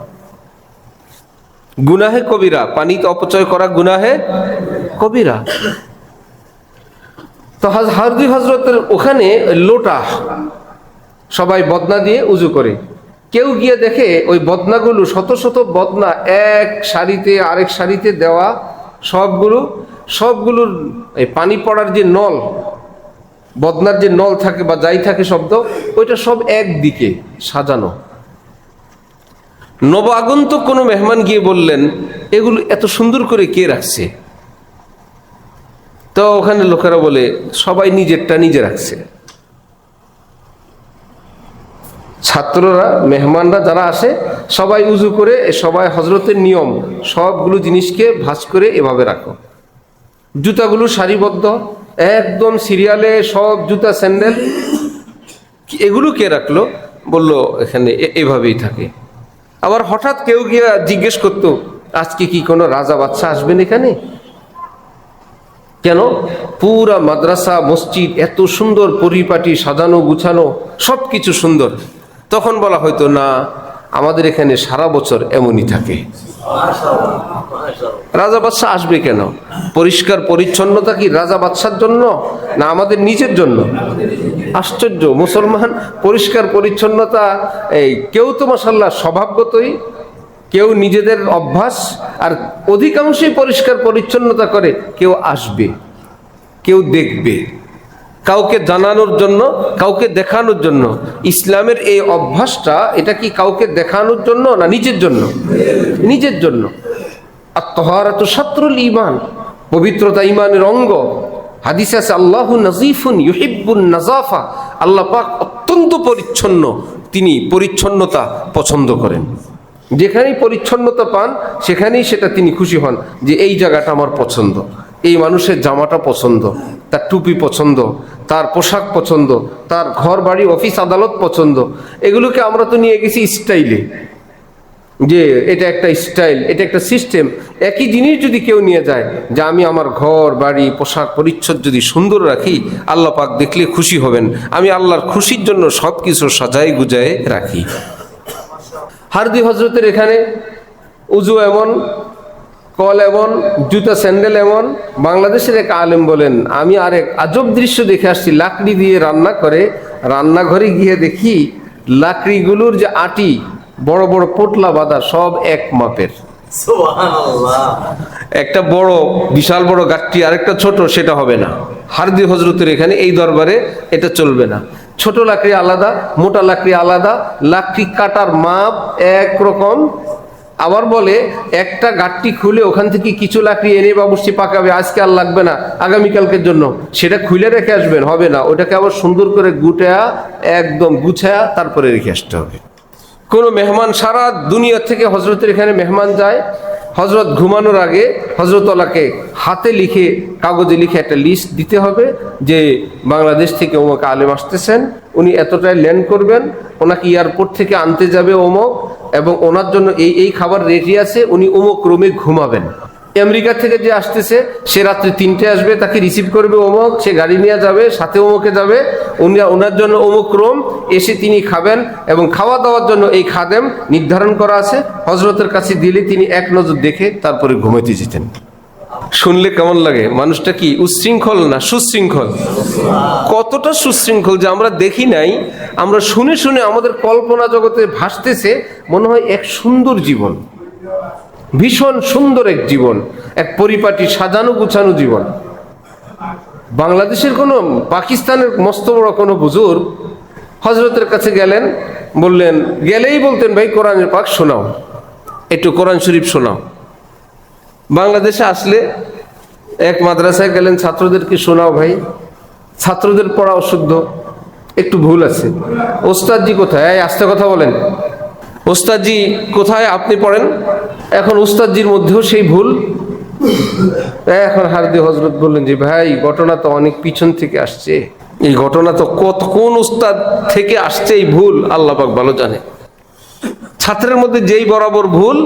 গুনাহে কবিরা, পানিতে অপচয় করা গুনাহে কবিরা। তো হারদি হজরতের ওখানে লোটা সবাই বদনা দিয়ে উজু করে। কেউ গিয়ে দেখে ওই বদনাগুলো শত শত বদনা এক সারিতে আরেক সারিতে দেওয়া, সবগুলোর এই পানি পড়ার যে নল, বদনার যে নল থাকে বা যাই থাকে শব্দ, ওইটা সব একদিকে সাজানো। নব আগন্তুক কোনো মেহমান গিয়ে বললেন এগুলো এত সুন্দর করে কে রাখছে? তো ওখানে লোকেরা বলে সবাই নিজেরটা নিজে রাখছে। ছাত্ররা, মেহমানরা যারা আসে সবাই উজু করে, সবাই হজরতের নিয়ম সবগুলো জিনিসকে ভাঁজ করে এভাবে রাখো। জুতাগুলো সারিবদ্ধ একদম সিরিয়ালে, সব জুতা স্যান্ডেল, এগুলো কে রাখলো? বলল এখানে এভাবেই থাকে। আবার হঠাৎ কেউ গিয়ে জিজ্ঞেস করতো আজকে কি কোনো রাজা বাদশা আসবেন এখানে? কেন? পুরা মাদ্রাসা মসজিদ এত সুন্দর পরিপাটি, সাজানো গুছানো, সব কিছু সুন্দর। তখন বলা হয়তো না, আমাদের এখানে সারা বছর এমনই থাকে। রাজা বাদশা আসবে কেন? পরিষ্কার পরিচ্ছন্নতা কি রাজা বাদশার জন্য না আমাদের নিজের জন্য? আশ্চর্য! মুসলমান পরিষ্কার পরিচ্ছন্নতা কেউ তো মাশাআল্লাহ স্বভাবগতই, কেউ নিজেদের অভ্যাস, আর অধিকাংশই পরিষ্কার পরিচ্ছন্নতা করে। কেউ আসবে, কেউ দেখবে, কাউকে জানানোর জন্য, কাউকে দেখানোর জন্য। ইসলামের এই অভ্যাসটা, এটা কি কাউকে দেখানোর জন্য না নিজের জন্য? নিজের জন্য। আর তাহারাতু শাতরুল ঈমান, পবিত্রতা ইমানের অঙ্গ। হাদিসে আছে আল্লাহু নাজিফুন ইউহিব্বুন নাজাফা, আল্লাহ পাক অত্যন্ত পরিচ্ছন্ন, তিনি পরিচ্ছন্নতা পছন্দ করেন। যেখানেই পরিচ্ছন্নতা পান সেখানেই সেটা তিনি খুশি হন, যে এই জায়গাটা আমার পছন্দ, এই মানুষের জামাটা পছন্দ, তার টুপি পছন্দ, তার পোশাক পছন্দ, তার ঘর বাড়ি অফিস আদালত পছন্দ। এগুলোকে আমরা তো নিয়ে গেছি স্টাইলে, যে এটা একটা স্টাইল, এটা একটা সিস্টেম। একই জিনিস যদি কেউ নিয়ে যায় যে আমি আমার ঘর বাড়ি পোশাক পরিচ্ছদ যদি সুন্দর রাখি, আল্লাহ পাক দেখলে খুশি হবেন, আমি আল্লাহর খুশির জন্য সব কিছু সাজায় গুজায় রাখি। হারদি হজরতের এখানে উজু এমন, কল এমন, জুতা স্যান্ডেল এমন। বাংলাদেশের এক আলেম বলেন, আমি আরেক আজব দৃশ্য দেখে আসছি, লাকড়ি দিয়ে রান্না করে, রান্নাঘরে গিয়ে দেখি লাকড়িগুলোর যে আটি, বড় বড় পোটলা বাঁধা, সব এক মাপের। একটা বড় বিশাল বড় গাঠটি আরেকটা ছোট, সেটা হবে না। হারদি হজরতের এখানে এই দরবারে এটা চলবে না। ছোট লাকড়ি আলাদা, মোটা লাকড়ি আলাদা, লাকড়ি কাটার মাপ একরকম। আবার বলে একটা গাঠটি খুলে ওখান থেকে কিছু লাকড়ি এনে বাবুর্চি পাকাবে, আজকে আর লাগবে না, আগামীকালকের জন্য, সেটা খুলে রেখে আসবেন, হবে না। ওটাকে আবার সুন্দর করে গুটায়া একদম গুছায়া তারপরে রেখে আসতে হবে। কোনো মেহমান সারা দুনিয়া থেকে হজরতের এখানে মেহমান যায়, হজরত ঘুমানোর আগে হজরতওয়ালাকে হাতে লিখে, কাগজে লিখে একটা লিস্ট দিতে হবে যে বাংলাদেশ থেকে অমুক আলেম আসতেছেন, উনি এতটায় ল্যান্ড করবেন, ওনাকে এয়ারপোর্ট থেকে আনতে যাবে অমুক, এবং ওনার জন্য এই এই খাবার রেডি আছে, উনি অমুক রুমে ঘুমাবেন। আমেরিকা থেকে যে আসতেছে সে রাত্রি 3টে আসবে, তাকে রিসিভ করবে অমুক, সে গাড়ি নিয়ে যাবে, সাথে অমুকে যাবে, ওনার জন্য অমুক রুম, এসে তিনি খাবেন, এবং খাওয়া দাওয়ার জন্য এই খাদেম নির্ধারণ করা আছে। হজরতের কাছে দিলে তিনি এক নজর দেখে তারপরে ঘুমাইতে যেতেন। শুনলে কেমন লাগে? মানুষটা কি উচ্ছৃঙ্খল না সুশৃঙ্খল? কতটা সুশৃঙ্খল যে আমরা দেখি নাই, আমরা শুনে শুনে আমাদের কল্পনা জগতে ভাসতেছে, মনে হয় এক সুন্দর জীবন, ভীষণ সুন্দর এক জীবন, এক পরিপাটি সাজানো গুছানো জীবন। বাংলাদেশের কোনো, পাকিস্তানের মস্ত বড় কোনো বুজুর্গ হজরতের কাছে গেলেন, বললেন, গেলেই বলতেন, ভাই কোরআনের পাক শোনাও, একটু কোরআন শরীফ শোনাও। বাংলাদেশে আসলে এক মাদ্রাসায় গেলেন, ছাত্রদেরকে শোনাও ভাই, ছাত্রদের পড়া অশুদ্ধ, একটু ভুল আছে। ওস্তাদজি কোথায়? আস্তে কথা বলেন। ওস্তাদজি কোথায়? আপনি পড়েন। এখন উস্তাদজির মধ্যেও সেই ভুল। এখন হারদি হজরত বললেন যে ভাই, ঘটনা তো অনেক পিছন থেকে আসছে, এই ঘটনা তো কোন উস্তাদ থেকে আসছে এই ভুল আল্লাহ পাক ভালো জানে। ছাত্রের মধ্যে যেই বরাবর ভুল,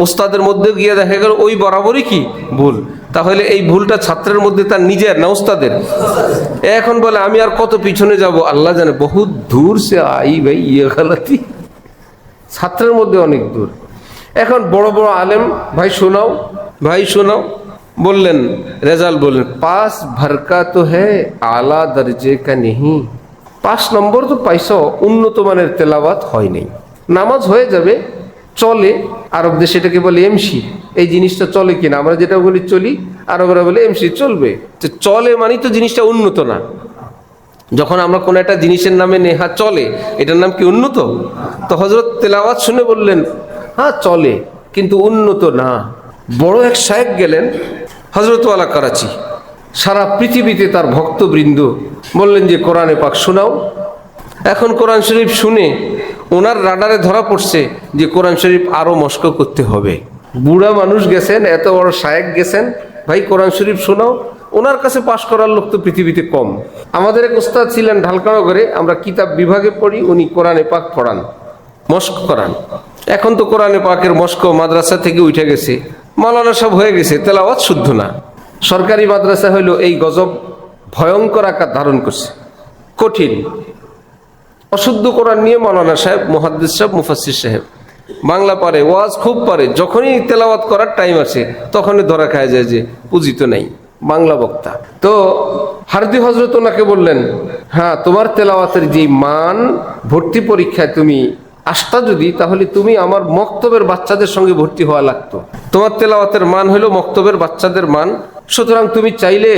উস্তাদের মধ্যে গিয়ে দেখা গেল ওই বরাবরই কি ভুল। তাহলে এই ভুলটা ছাত্রের মধ্যে তার নিজের না উস্তাদের? এখন বলে আমি আর কত পিছনে যাব, আল্লাহ জানে, বহুত দূর সে আই ভাই ইয়ে গালাতি, ছাত্রের মধ্যে অনেক দূর। এখন বড় বড় আলেম, ভাই শোনাও, ভাই শোনাও। বললেন, রেজাল্ট বললেন, 5 ভরকা তো হ্যাঁ, আলা দরজে কা নেহি। 5 নম্বর তো পাইছ, উন্নত মানের তেলাওয়াত হয় নাই। নামাজ হয়ে যাবে, চলে। আরব দেশে এটাকে বলে এমসি। এই জিনিসটা চলে কিনা, আমরা যেটা বলি চলি, আরবরা বলে এমসি, চলবে। চলে মানে তো জিনিসটা উন্নত না। যখন আমরা কোনো একটা জিনিসের নামে নেহা চলে, এটার নাম কি উন্নত? তো হজরত তেলাওয়াত শুনে বললেন, হ্যাঁ চলে, কিন্তু উন্নত না। বড় এক শায়েখ গেলেন, হজরতওয়ালা করাচি, সারা পৃথিবীতে তার ভক্তবৃন্দ, বললেন যে কোরআনে পাক শোনাও। এখন কোরআন শরীফ শুনে ওনার রাডারে ধরা পড়ছে যে কোরআন শরীফ আরো মস্ক করতে হবে। বুড়া মানুষ গেছেন, এত বড় শায়েখ গেছেন, ভাই কোরআন শরীফ শোনাও। ওনার কাছে পাশ করার লোক তো পৃথিবীতে কম। আমাদের এক উস্তাদ ছিলেন ঢালকানগরে, আমরা কিতাব বিভাগে পড়ি, উনি কোরআনে পাক পড়ান, মস্ক করান। এখন তো কোরআনে পাকের মস্ক মাদ্রাসা থেকে উঠে গেছে, মাওলানা সব হয়ে গেছে, তেলাওয়াত শুদ্ধ না। সরকারি মাদ্রাসা হইল এই গজব ভয়ঙ্কর আকার ধারণ করছে, কঠিন। অশুদ্ধ কোরআন নিয়ে মাওলানা সাহেব, মুহাদ্দিস সাহেব, মুফাসসির সাহেব বাংলা পারে, ওয়াজ খুব পারে, যখনই তেলাওয়াত করার টাইম আসে তখনই ধরা খায় যায় যে পূজিত নাই, বাংলা বক্তা। তো হারদি হজরত ওনাকে বললেন, হ্যাঁ তোমার তেলাওয়াতের যে মান, ভর্তি পরীক্ষায় তুমি আসতা যদি, তাহলে তুমি আমার মক্তবের বাচ্চাদের সঙ্গে ভর্তি হওয়া লাগতো। তোমার তেলাওয়াতের মান হলো মক্তবের বাচ্চাদের মান, সুতরাং তুমি চাইলে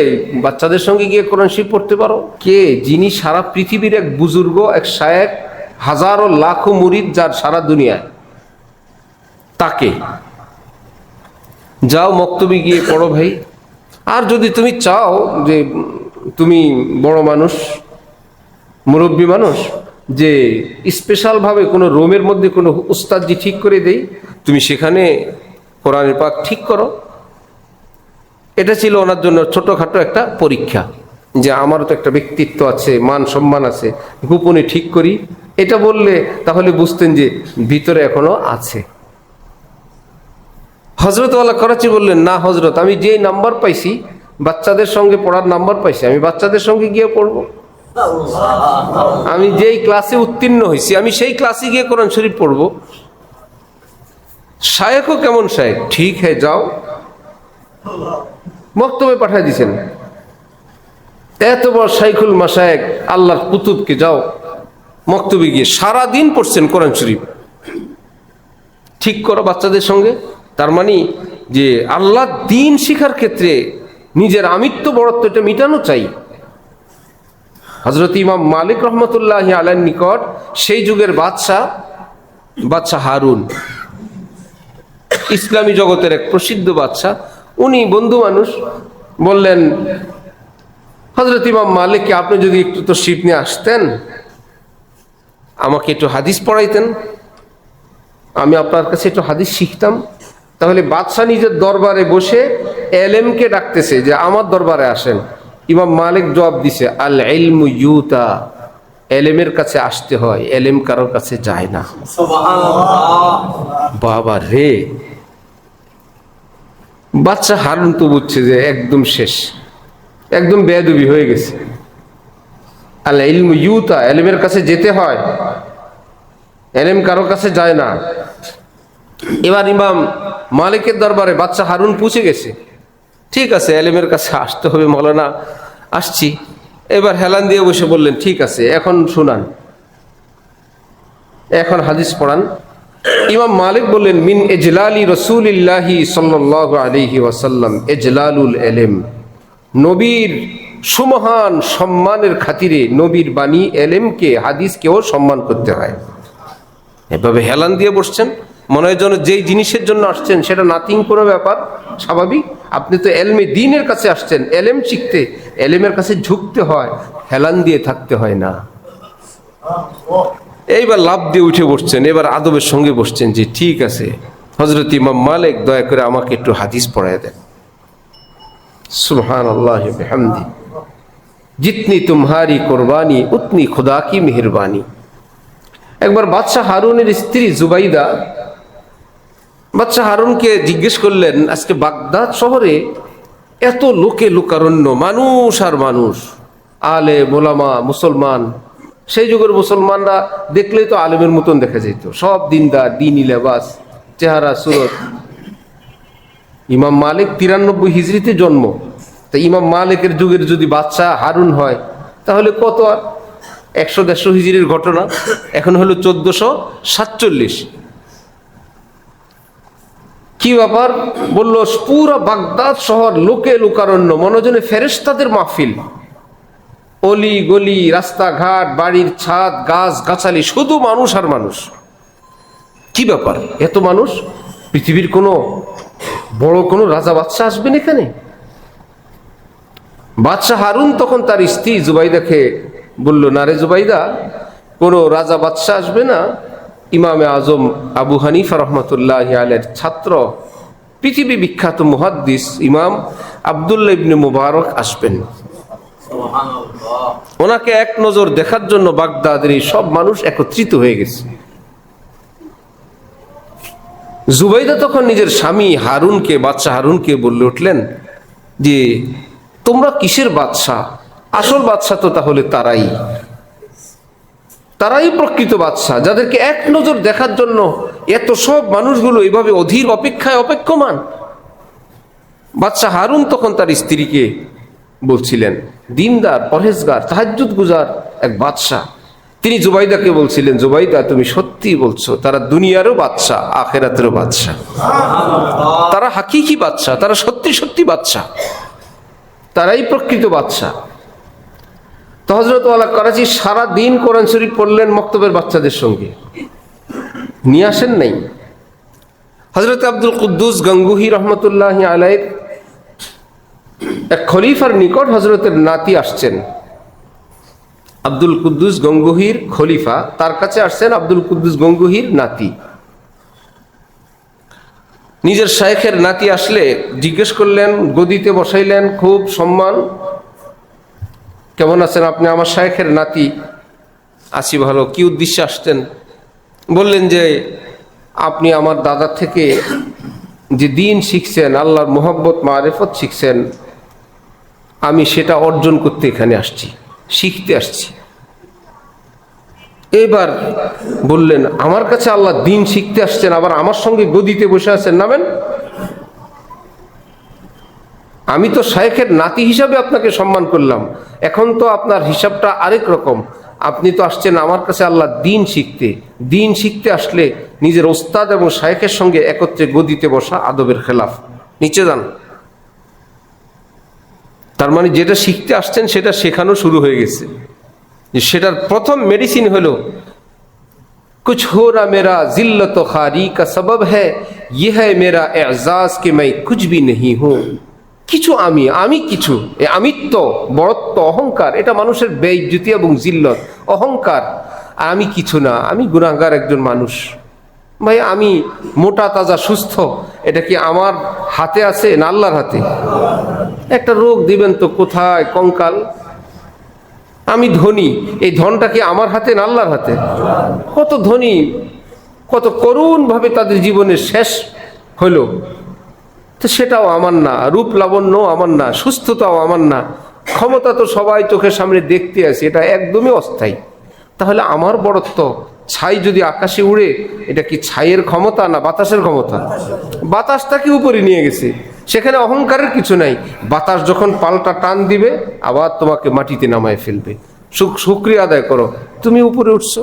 বাচ্চাদের সঙ্গে গিয়ে কোরআন শরীফ পড়তে পারো। কে? যিনি সারা পৃথিবীর এক বুজুর্গ, এক শায়েখ, হাজারো লাখো মুরিদ যার সারা দুনিয়ায়, তাকে যাও মক্তবে গিয়ে পড়ো ভাই। আর যদি তুমি চাও যে তুমি বড় মানুষ, মুরব্বী মানুষ, যে স্পেশালভাবে কোনো রুমের মধ্যে কোনো উস্তাদজি ঠিক করে দেই, তুমি সেখানে কোরআনের পাক ঠিক করো। এটা ছিল ওনার জন্য ছোটোখাটো একটা পরীক্ষা, যে আমারও তো একটা ব্যক্তিত্ব আছে, মান সম্মান আছে, গোপনে ঠিক করি। এটা বললে তাহলে বুঝতেন যে ভিতরে এখনো আছে। হজরত ওয়ালা করাচি বললেন, না হজরত, আমি যেই নাম্বার পাইছি, বাচ্চাদের সঙ্গে পড়ার নাম্বার পাইছি, আমি বাচ্চাদের সঙ্গে গিয়ে পড়বো। আমি যেই ক্লাসে উত্তীর্ণ হয়েছি, আমি সেই ক্লাসে গিয়ে কোরআন শরীফ পড়বো। শায়েখও কেমন শায়েখ, ঠিক হ্যাঁ যাও, মক্তবে পাঠিয়ে দিয়েছেন। এত বড় শাইখুল মাশায়েখ, আল্লাহর কুতুবকে, যাও মক্তবে গিয়ে সারাদিন পড়ছেন কোরআন শরীফ, ঠিক করো বাচ্চাদের সঙ্গে। তার মানে যে আল্লাহ দ্বীন শিখার ক্ষেত্রে নিজের আমিত্ব বড়ত্ব এটা মিটানো চাই। হযরত ইমাম মালিক রহমতুল্লাহ আলাইহির নিকট সেই যুগের বাদশাহ হারুন, ইসলামী জগতের এক প্রসিদ্ধ বাদশাহ, উনি বন্ধু মানুষ, বললেন, হযরত ইমাম মালিককে আপনি যদি একটু তশরিফ নিয়ে আসতেন, আমাকে একটু হাদিস পড়াইতেন, আমি আপনার কাছে একটু হাদিস শিখতাম। তাহলে বাদশাহ নিজের দরবারে বসে এলেমকে ডাকতেছে যে আমার দরবারে আসেন। ইমাম মালিক জবাব দিছে, আল ইলমু ইউতা, এলেমের কাছে আসতে হয়, এলেম কারোর কাছে যায় না। বাবা রে, বাদশাহ হারুন তো বুঝছে যে একদম শেষ, একদম বেয়াদবি হয়ে গেছে। আল ইলমু ইউতা, এলেমের কাছে যেতে হয়, এলেম কারোর কাছে যায় না। এবার ইমাম মালিকের দরবারে বাদশাহ হারুন পৌঁছে গেছে। ঠিক আছে, এলেমের কাছে আসতে হবে মৌলানা, আসছি। এবার হেলান দিয়ে বসে বললেন, ঠিক আছে, এখন শুনান, এখন হাদিস পড়ান। ইমাম মালিক বললেন, মিন ইজলালি রাসূলিল্লাহি সাল্লাল্লাহু আলাইহি ওয়াসাল্লাম ইজলালুল ইলম, নবীর সুমহান সম্মানের খাতিরে নবীর বাণী এলেমকে, হাদিসকেও সম্মান করতে হয়। এভাবে হেলান দিয়ে বসছেন, মনে হয় যেন যেই জিনিসের জন্য আসছেন সেটা নাথিং কোনো ব্যাপার, স্বাভাবিক। আপনি তো এলমে দ্বীনের কাছে আসছেন, এলেম শিখতে, এলেমের কাছে ঝুঁকতে হয়, হেলান দিয়ে থাকতে হয় না। এইবার লাভ দিয়ে উঠে বসছেন, এবার আদবের সঙ্গে বসছেন যে ঠিক আছে হযরত ইমাম মালিক, দয়া করে আমাকে একটু হাদিস পড়ায় দেন। সুবহানাল্লাহ বিহামদি, জিতনি তুমহারি কুরবানি উতনি খুদা কি মেহরবানি। একবার বাদশাহ হারুনের স্ত্রী জুবাইদা বাদশাহ হারুনকে জিজ্ঞেস করলেন, আজকে বাগদাদ শহরে এত লোকে লোকারণ্য, মানুষ আর মানুষ, আলে মোলামা, মুসলমান। সেই যুগের মুসলমানরা দেখলেই তো আলেমের মতন দেখা যেত, সব দিনদার, দিনী লেবাস, চেহারা সুরত। ইমাম মালিক 93 হিজরিতে জন্ম, তা ইমাম মালিকের যুগের যদি বাদশাহ হারুন হয়, তাহলে কত আর 100-150 হিজরির ঘটনা, এখন হলো 1447। কি ব্যাপার বলল, পুরো বাগদাদ শহর লোকে লোকারণ্য, মনোজনে ফেরেশতাদের মাহফিল, অলি গলি, রাস্তাঘাট, বাড়ির ছাদ, গাছ গাছালি, শুধু মানুষ আর মানুষ। কি ব্যাপার, এত মানুষ? পৃথিবীর কোনো বড় কোনো রাজা বাদশাহ আসবেন এখানে? বাদশাহ হারুন তখন তার স্ত্রী জুবাইদাকে বলল, না রে জুবাইদা, কোনো রাজা বাদশাহ আসবে না, ইমামে আজম আবু হানিফা রহমতুল্লাহি আলাইহির ছাত্র, পৃথিবী বিখ্যাত মুহাদ্দিস ইমাম আব্দুল্লাহ ইবনে মুবারক আসবেন। ওনাকে এক নজর দেখার জন্য বাগদাদের এই সব মানুষ একত্রিত হয়ে গেছে। জুবাইদা তখন নিজের স্বামী হারুনকে, বাদশাহ হারুনকে বলে উঠলেন যে, তোমরা কিসের বাদশাহ? আসল বাদশাহ তো তাহলে তারাই প্রকৃত বাদশাহ, যাদেরকে এক নজর দেখার জন্য এত সব মানুষগুলো এইভাবে অধীর অপেক্ষায় অপেক্ষমান। বাদশাহ হারুন তখন তার স্ত্রীকে বলছিলেন, দিনদার, পরহেজগার, তাহাজ্জুদ গুজার এক বাদশাহ। তিনি জুবাইদাকে বলছিলেন, জুবাইদা তুমি সত্যি বলছো, তারা দুনিয়ারও বাদশাহ, আখিরাতেরও বাদশাহ, তারা হাকিকি বাদশাহ, তারা সত্যি সত্যি বাদশাহ, তারাই প্রকৃত বাদশাহ। তো হযরত ওয়ালা করাচি সারা দিন কোরআন শরীফ পড়লেন মক্তবের বাচ্চাদের সঙ্গে, নিয়ে আসেন নাই। হযরত আব্দুল কুদ্দুস গঙ্গুহি রহমতুল্লাহি আলাইহির এক খলিফার নিকট হজরতের নাতি আসছেন, আব্দুল কুদ্দুস গঙ্গুহির খলিফা, তার কাছে আসছেন আব্দুল কুদ্দুস গঙ্গুহির নাতি। নিজের শায়েখের নাতি আসলে জিজ্ঞেস করলেন, গদিতে বসাইলেন, খুব সম্মান, কেমন আছেন আপনি? আমার শায়েখের নাতি। আছি ভালো। কি উদ্দেশ্যে আসতেন? বললেন যে আপনি আমার দাদার থেকে যে দিন শিখছেন, আল্লাহর মোহাব্বত মারিফত শিখছেন, আমি সেটা অর্জন করতে এখানে আসছি, শিখতে আসছি। এবার বললেন, আমার কাছে আল্লাহ দিন শিখতে আসছেন, আবার আমার সঙ্গে গদিতে বসে আছেন, নামেন। আমি তো শায়েখের নাতি হিসাবে আপনাকে সম্মান করলাম, এখন তো আপনার হিসাবটা আরেক রকম। আপনি তো আসছেন আমার কাছে আল্লাহ দিন শিখতে। দিন শিখতে আসলে নিজের ওস্তাদ এবং শায়েখের সঙ্গে একত্রে গদিতে বসা আদবের খেলাফ। নিচে যান। তার মানে যেটা শিখতে আসছেন সেটা শেখানো শুরু হয়ে গেছে। সেটার প্রথম মেডিসিন হলো, कुछ हो ना मेरा जिल्लत खारी का सबब है, ये है मेरा एजाज कि मैं कुछ भी नहीं हूं। কিছু আমি, আমি কিছু, এই আমিত্ব, বড়ত্ব, অহংকার, এটা মানুষের বেইজ্জতি এবং জিল্লত, অহংকার। আর আমি কিছু না, আমি গুনাহগার একজন মানুষ। ভাই, আমি মোটা তাজা সুস্থ, এটা কি আমার হাতে আছে না আল্লাহর হাতে? একটা রোগ দিবেন তো কোথায় কঙ্কাল। আমি ধনী, এই ধনটা কি আমার হাতে না আল্লাহর হাতে? কত ধনী, কত করুণ ভাবে তাদের জীবনের শেষ হলো, তো সেটাও আমার না। রূপ লাবণ্য আমার না, সুস্থতাও আমার না, ক্ষমতা তো সবাই চোখের সামনে দেখতে আছে, এটা একদমই অস্থায়ী। তাহলে আমার বড়ত্ব, ছাই যদি আকাশে উড়ে, এটা কি ছাইয়ের ক্ষমতা না বাতাসের ক্ষমতা? বাতাসটাকে উপরে নিয়ে গেছে, সেখানে অহংকারের কিছু নাই। বাতাস যখন পাল্টা টান দিবে, আবার তোমাকে মাটিতে নামায় ফেলবে। শুকরিয়া আদায় করো, তুমি উপরে উঠছো।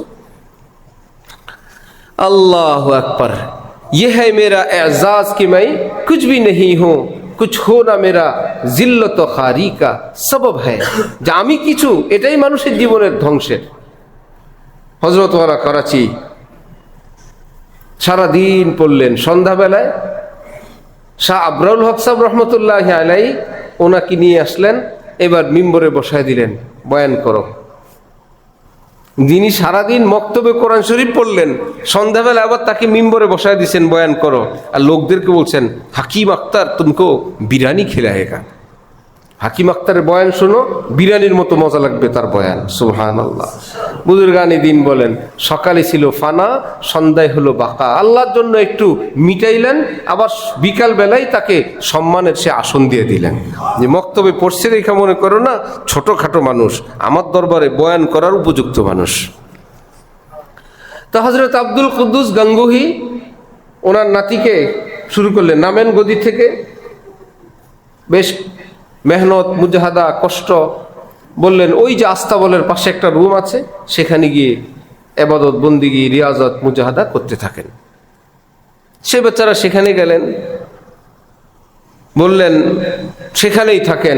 আল্লাহু আকবার। ये है मेरा एजाज कि मैं कुछ भी नहीं हूं, कुछ हो ना मेरा जिल्लत खारी का सबब है। যে আমি কিছু, এটাই মানুষের জীবনের ধ্বংসের। হযরত ওয়ালা করাচি সারাদিন পড়লেন। সন্ধ্যাবেলায় শাহ আবরাউল হক সাহেব রহমতুল্লাহি আলাইহি ওনাকে নিয়ে আসলেন, এবার মিম্বরে বসায় দিলেন, বয়ান করো। যিনি সারাদিন মক্তবে কোরআন শরীফ পড়লেন, সন্ধ্যাবেলা আবার তাকে মিম্বরে বসায় দিয়েছেন, বয়ান করো। আর লোকদেরকে বলছেন, হাকিম আক্তার তুমকো বিরিয়ানি খিলায়েগা। হাকিম আক্তারের বয়ান শোনো, বিরিয়ানির মতো মজা লাগবে তার বয়ান। সুবহানাল্লাহ। বুজুর্গানি দিন বলেন, সকালে ছিল ফানা, সন্ধ্যায় হলো বাকা। আল্লাহর জন্য একটু মিটাইলেন, আবার বিকাল বেলায় তাকে সম্মানের সে আসন দিয়ে দিলেন। যে মক্তবে পড়ছে রেখা মনে করো না ছোটখাটো মানুষ, আমার দরবারে বয়ান করার উপযুক্ত মানুষ। তো হযরত আব্দুল কুদ্দুস গঙ্গুহি ওনার নাতিকে শুরু করলেন, নামেন গদি থেকে। বেশ মেহনত, মুজাহাদা, কষ্ট। বললেন, ওই যে আস্তাবলের পাশে একটা রুম আছে, সেখানে গিয়ে ইবাদত, বন্দিগি, রিয়াজত, মুজাহাদা করতে থাকেন। সে বেচারা সেখানে গেলেন, বললেন সেখানেই থাকেন।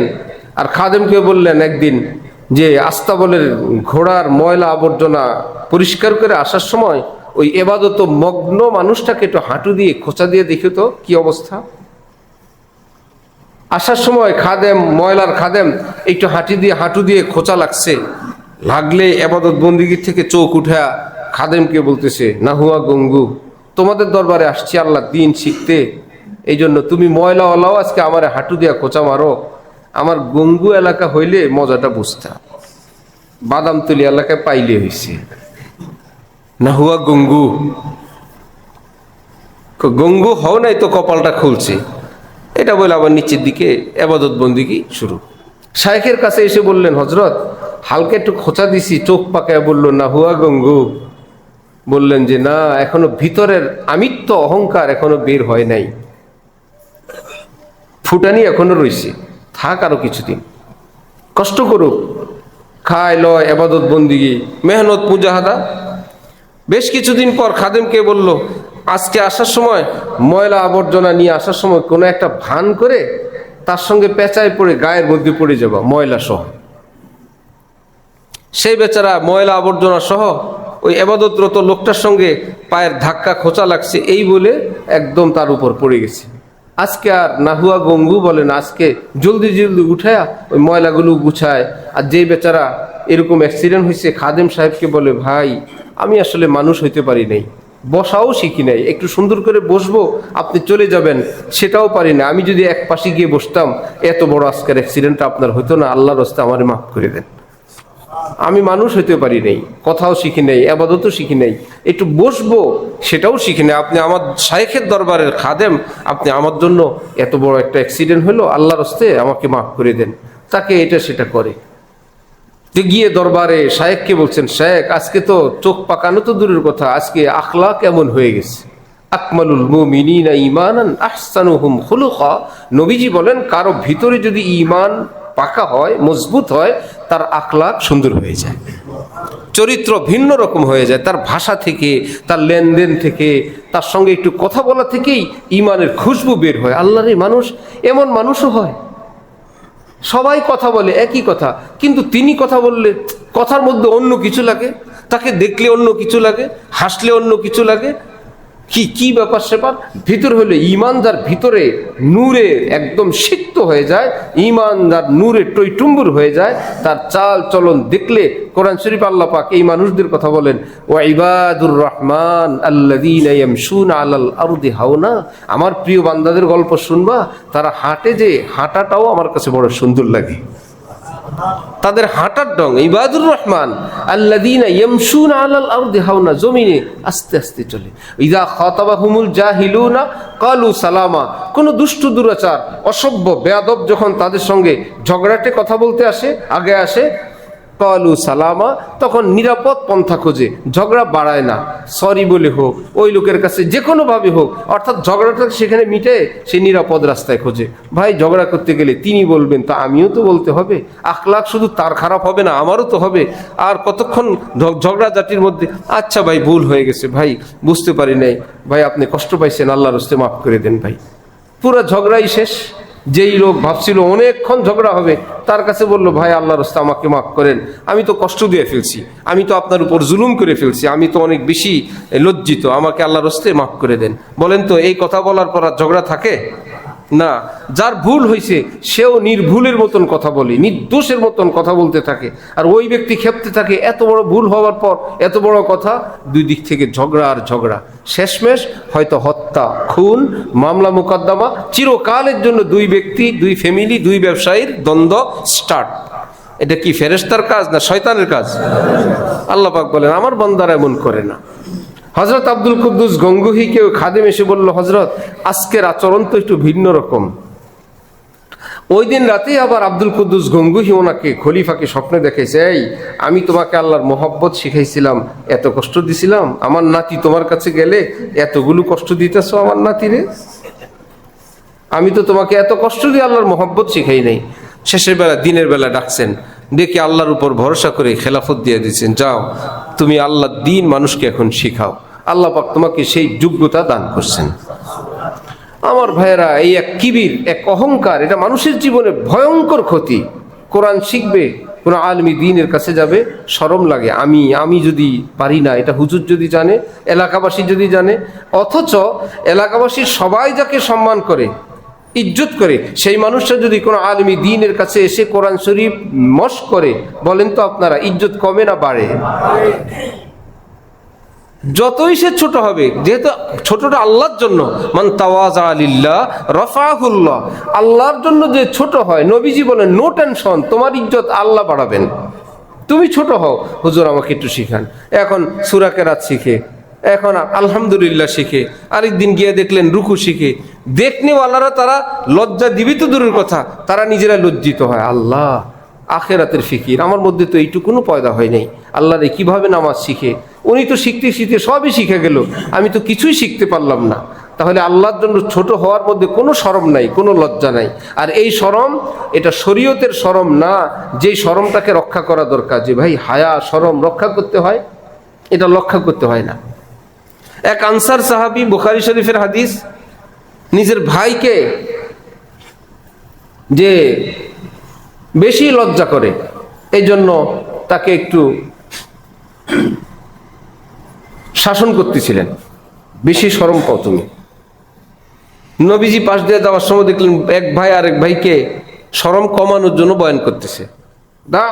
আর খাদেমকে বললেন একদিন যে আস্তাবলের ঘোড়ার ময়লা আবর্জনা পরিষ্কার করে আসার সময় ওই ইবাদত মগ্ন মানুষটাকে একটু হাঁটু দিয়ে খোঁচা দিয়ে দেখো তো কি অবস্থা। আসার সময় খাদেম, ময়লার খাদেম একটু হাঁটু দিয়ে খোঁচা লাগছে, লাগলে ইবাদত বন্দিগি থেকে চোখ উঠা খাদেমকে বলতেছে, না হুয়া গঙ্গু, তোমাদের দরবারে আসছি আল্লাহ দিন শিখতে, এই জন্য তুমি ময়লাওয়ালাও আজকে আমার হাঁটু দিয়া খোঁচা মারো। আমার গঙ্গু এলাকা হইলে মজাটা বুঝতা, বাদামতলি এলাকায় পাইলে হইছে। না হুয়া গঙ্গু, গঙ্গু হও নাই তো কপালটা খুলছে। এটা বলে আবার নিচের দিকে ইবাদত বন্দিগি শুরু। শায়েখের কাছে এসে বললেন, হযরত হালকা একটু খোঁচা দিছি, চোখ পাকায় বলল, না হুয়া গঙ্গু। বললেন যে না, এখনো ভিতরের আমিত্ব, অহংকার এখনো বের হয় নাই, ফুটানি এখনো রয়েছে, থাক আরো কিছুদিন, কষ্ট করুক, খায় লয়, ইবাদত বন্দিগি, মেহনত, মুজাহাদা। বেশ কিছুদিন পর খাদেমকে বলল, আজকে আসার সময় ময়লা আবর্জনা নিয়ে আসার সময় কোনো একটা ভান করে তার সঙ্গে পেঁচায় পড়ে গায়ের মধ্যে পড়ে যাবা, ময়লা সহ। সেই বেচারা ময়লা আবর্জনা সহ ওই ইবাদতরত লোকটার সঙ্গে পায়ের ধাক্কা, খোঁচা লাগছে, এই বলে একদম তার উপর পড়ে গেছে। আজকে আর নাহুয়া গঙ্গু বলেন, আজকে জলদি জলদি উঠায়া ওই ময়লাগুলো গুছায়। আর যে বেচারা এরকম অ্যাক্সিডেন্ট হয়েছে, খাদেম সাহেবকে বলে, ভাই আমি আসলে মানুষ হইতে পারি নাই, বসাও শিখি নাই, একটু সুন্দর করে বসবো আপনি চলে যাবেন সেটাও পারি না, আমি যদি এক পাশে গিয়ে বসতাম এত বড় আজকের অ্যাক্সিডেন্টটা আপনার হতো না, আল্লাহর রাস্তায় আমারে মাফ করে দেন। আমি মানুষ হইতে পারি নাই, কথাও শিখি নাই, আবাদতও শিখি নাই, একটু বসবো সেটাও শিখি নাই। আপনি আমার শাইখের দরবারের খাদেম, আপনি আমার জন্য এত বড় একটা অ্যাক্সিডেন্ট হলো, আল্লাহর রাস্তায় আমাকে মাফ করে দেন। তাকে এটা সেটা করে গিয়ে দরবারে শায়েখকে বলছেন, শায়েখ আজকে তো চোখ পাকানো তো দূরের কথা, আজকে আখলাক কেমন হয়ে গেছে। আকমালুল মুমিনিনা ঈমানান আহসানুহুম খুলুকা। নবীজি বলেন, কারো ভিতরে যদি ঈমান পাকা হয়, মজবুত হয়, তার আখলাক সুন্দর হয়ে যায়, চরিত্র ভিন্ন রকম হয়ে যায়। তার ভাষা থেকে, তার লেনদেন থেকে, তার সঙ্গে একটু কথা বলা থেকেই ঈমানের খুশবু বের হয়। আল্লাহর মানুষ এমন মানুষও হয়, সবাই কথা বলে একই কথা, কিন্তু তিনি কথা বললে কথার মধ্যে অন্য কিছু লাগে, তাকে দেখলে অন্য কিছু লাগে, হাসলে অন্য কিছু লাগে। কি ব্যাপার সেপার? ভিতর হলে ঈমানদার ভিতরে নূরে একদম সিক্ত হয়ে যায়, ঈমানদার নূরে টইটুম্বুর হয়ে যায়। তার চাল চলন দেখলে কোরআন শরীফ আল্লাহ পাক এই মানুষদের কথা বলেন, ওয়া ইবাদুর রহমান আল্লাযীনা ইয়ামশুনা আলাল আরদি হাওনা। আমার প্রিয় বান্দাদের গল্প শুনবা, তারা হাঁটে যে হাঁটাটাও আমার কাছে বড় সুন্দর লাগে, তাদের হাঁটার ঢং। ইবাদুর রহমান আল্লাযীনা ইয়ামশুনা আলাল আরদি হাওনা, জমিনে আস্তে আস্তে চলে। ইযা খাতাবাহুমুল জাহিলুনা ক্বালু সালামা। কোন দুষ্ট দুরাচার অসভ্য বেয়াদব যখন তাদের সঙ্গে ঝগড়াটে কথা বলতে আগে আসে, ক্বালু সালামা, তখন নিরাপদ পন্থা খোঁজে, ঝগড়া বাড়ায় না, সরি বলে হোক, ওই লোকের কাছে যে কোনোভাবে হোক, অর্থাৎ ঝগড়াটা সেখানে মিটে সে নিরাপদ রাস্তায় খোঁজে। ভাই ঝগড়া করতে গেলে তিনি বলবেন তা আমিও তো বলতে হবে, আখলাক শুধু তার খারাপ হবে না, আমারও তো হবে। আর কতক্ষণ ঝগড়াঝাটির মধ্যে, আচ্ছা ভাই ভুল হয়ে গেছে, ভাই বুঝতে পারি নাই, ভাই আপনি কষ্ট পাইছেন, আল্লাহর রাস্তে মাফ করে দেন ভাই। পুরো ঝগড়াই শেষ। যেই লোক ভাবছিল অনেকক্ষণ ঝগড়া হবে, তার কাছে বললো, ভাই আল্লাহর রাস্তায় আমাকে মাফ করেন, আমি তো কষ্ট দিয়ে ফেলছি, আমি তো আপনার উপর জুলুম করে ফেলছি, আমি তো অনেক বেশি লজ্জিত, আমাকে আল্লাহর রাস্তায় মাফ করে দেন। বলেন তো এই কথা বলার পর আর ঝগড়া থাকে না? যার ভুল হয়েছে সেও নির্ভুলের মতন কথা বলে, নির্দোষের মতন কথা বলতে থাকে, আর ওই ব্যক্তি ক্ষেপতে থাকে এত বড় ভুল হওয়ার পর এত বড় কথা। দুই দিক থেকে ঝগড়া আর ঝগড়া, শেষমেশ হয়তো হত্যা, খুন, মামলা মোকদ্দমা, চিরকালের জন্য দুই ব্যক্তি, দুই ফ্যামিলি, দুই ব্যবসায়ীর দ্বন্দ্ব স্টার্ট। এটা কি ফেরেশতার কাজ না শয়তানের কাজ? আল্লাহ পাক বলেন, আমার বান্দারা এমন করে না। হযরত আব্দুল কুদ্দুস গঙ্গুহিকে খাদেম এসে বলল, হযরত আজকের আচরণ তো একটু ভিন্ন রকম। ওই দিন রাতে আবার আব্দুল কুদ্দুস গঙ্গুহি ওনাকে খলিফাকে স্বপ্নে দেখেছে, এই আমি তোমাকে আল্লাহর মোহাব্বত শিখাইছিলাম, এত কষ্ট দিছিলাম, আমার নাতি তোমার কাছে গেলে এতগুলো কষ্ট দিতেছো আমার নাতিরে, আমি তো তোমাকে এত কষ্ট দিয়ে আল্লাহর মোহাব্বত শিখাই নাই। শেষের বেলা দিনের বেলা ডাকছেন, ডেকে আল্লাহর উপর ভরসা করে খেলাফত দিয়ে দিচ্ছেন, যাও তুমি আল্লাহর দ্বীন মানুষকে এখন শিখাও। আল্লাহ পাক তোমাকে সেই যোগ্যতা দান করছেন। আমার ভাইয়েরা, এই এক কিবির, এক অহংকার, এটা মানুষের জীবনে ভয়ঙ্কর ক্ষতি। কোরআন শিখবে, কোন আলমি দ্বীনের কাছে যাবে, শরম লাগে, আমি যদি পারি না, এটা হুজুর যদি জানে, এলাকাবাসী যদি জানে। অথচ এলাকাবাসীর সবাই যাকে সম্মান করে, ইজ্জত করে, সেই মানুষটা যদি কোনো আলমি দ্বীনের কাছে এসে কোরআন শরীফ মস্ক করে, বলেন তো আপনারা ইজ্জত কমে না বাড়ে? যতই সে ছোট হবে, যেহেতু ছোটটা আল্লাহর জন্য, মান তাওয়াজা লিল্লাহ রাফাহুল্লাহ, আল্লাহর জন্য যে ছোট হয়, নবীজি বলেন নো টেনশন, তোমার ইজ্জত আল্লাহ বাড়াবেন। তুমি ছোট হও, হুজুর আমাকে একটু শিখান। এখন সূরা কেরাত শিখে, এখন আলহামদুলিল্লাহ শিখে, আরেকদিন গিয়ে দেখলেন রুকু শিখে। দেখনেওয়ালারা তারা লজ্জা দিবি তো দূরের কথা, তারা নিজেরা লজ্জিত হয়। আল্লাহ, আখেরাতের ফিকির আমার মধ্যে তো এইটুকুনো পয়দা হয় নাই। আল্লাহরে কিভাবে নামাজ শিখে, উনি তো শিখতে শিখতে সবই শিখে গেল, আমি তো কিছুই শিখতে পারলাম না। তাহলে আল্লাহর জন্য ছোট হওয়ার মধ্যে কোনো শরম নাই, কোনো লজ্জা নাই। আর এই শরম, এটা শরীয়তের শরম না, যেই শরমটাকে রক্ষা করা দরকার, যে ভাই হায়া শরম রক্ষা করতে হয়, এটা রক্ষা করতে হয় না। এক আনসার সাহাবী, বুখারী শরীফের হাদিস, নিজের ভাইকে যে বেশি লজ্জা করে, এই জন্য তাকে একটু শাসন করতেছিলেন, বেশি শরম পাও তুমি। নবীজি পাশ দিয়ে যাওয়ার সময় দেখলেন এক ভাই আরেক ভাইকে শরম কমানোর জন্য বয়ান করতেছে। দা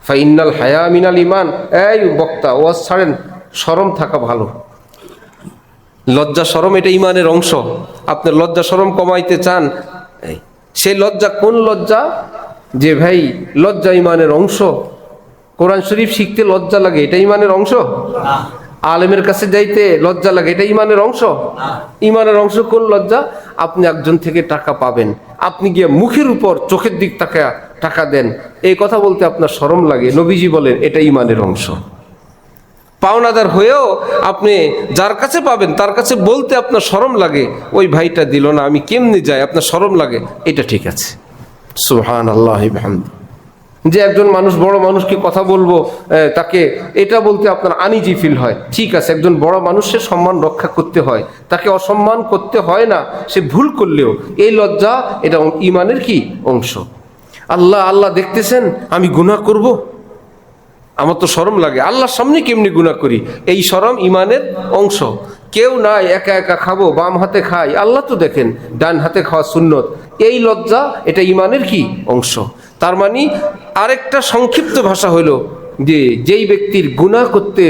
ফাইনাল হায়া মিনাল ইমান, এই বক্তা ওয়াজ ছাড়েন, শরম থাকা ভালো। লজ্জা শরম এটা ইমানের অংশ। আপনার লজ্জা শরম কমাইতে চান, সেই লজ্জা কোন লজ্জা? যে ভাই লজ্জা ইমানের অংশ। কোরআন শরীফ শিখতে লজ্জা লাগে, এটা ইমানের অংশ? আলেমের কাছে যাইতে লজ্জা লাগে, এটা ইমানের অংশ? ইমানের অংশ কোন লজ্জা? আপনি একজন থেকে টাকা পাবেন, আপনি গিয়ে মুখের উপর চোখের দিক তাকায়া টাকা দেন, এই কথা বলতে আপনার শরম লাগে। নবীজি বলেন এটা ইমানের অংশ। পাওনাদার হয়েও আপনি যার কাছে পাবেন তার কাছে বলতে আপনার শরম লাগে, ওই ভাইটা দিল না, আমি কেমনে যাই, আপনার শরম লাগে, এটা ঠিক আছে। সুবহানাল্লাহ বিহামদি। যে একজন মানুষ বড় মানুষকে কথা বলবো, তাকে এটা বলতে আপনার আনইজি ফিল হয়, ঠিক আছে, একজন বড় মানুষের সম্মান রক্ষা করতে হয়, তাকে অসম্মান করতে হয় না, সে ভুল করলেও। এই লজ্জা এটা ইমানের কি অংশ। আল্লাহ আল্লাহ দেখতেছেন, আমি গুনাহ করব, আমার তো শরম লাগে, আল্লাহর সামনে কেমনি গুনাহ করি, এই শরম ইমানের অংশ। কেউ নাই, একা একা খাবো, বাম হাতে খাই, আল্লাহ তো দেখেন, ডান হাতে খাওয়া সুন্নত, এই লজ্জা এটা ইমানের কি অংশ। তার মানে আরেকটা সংক্ষিপ্ত ভাষা হলো যে যেই ব্যক্তির গুনাহ করতে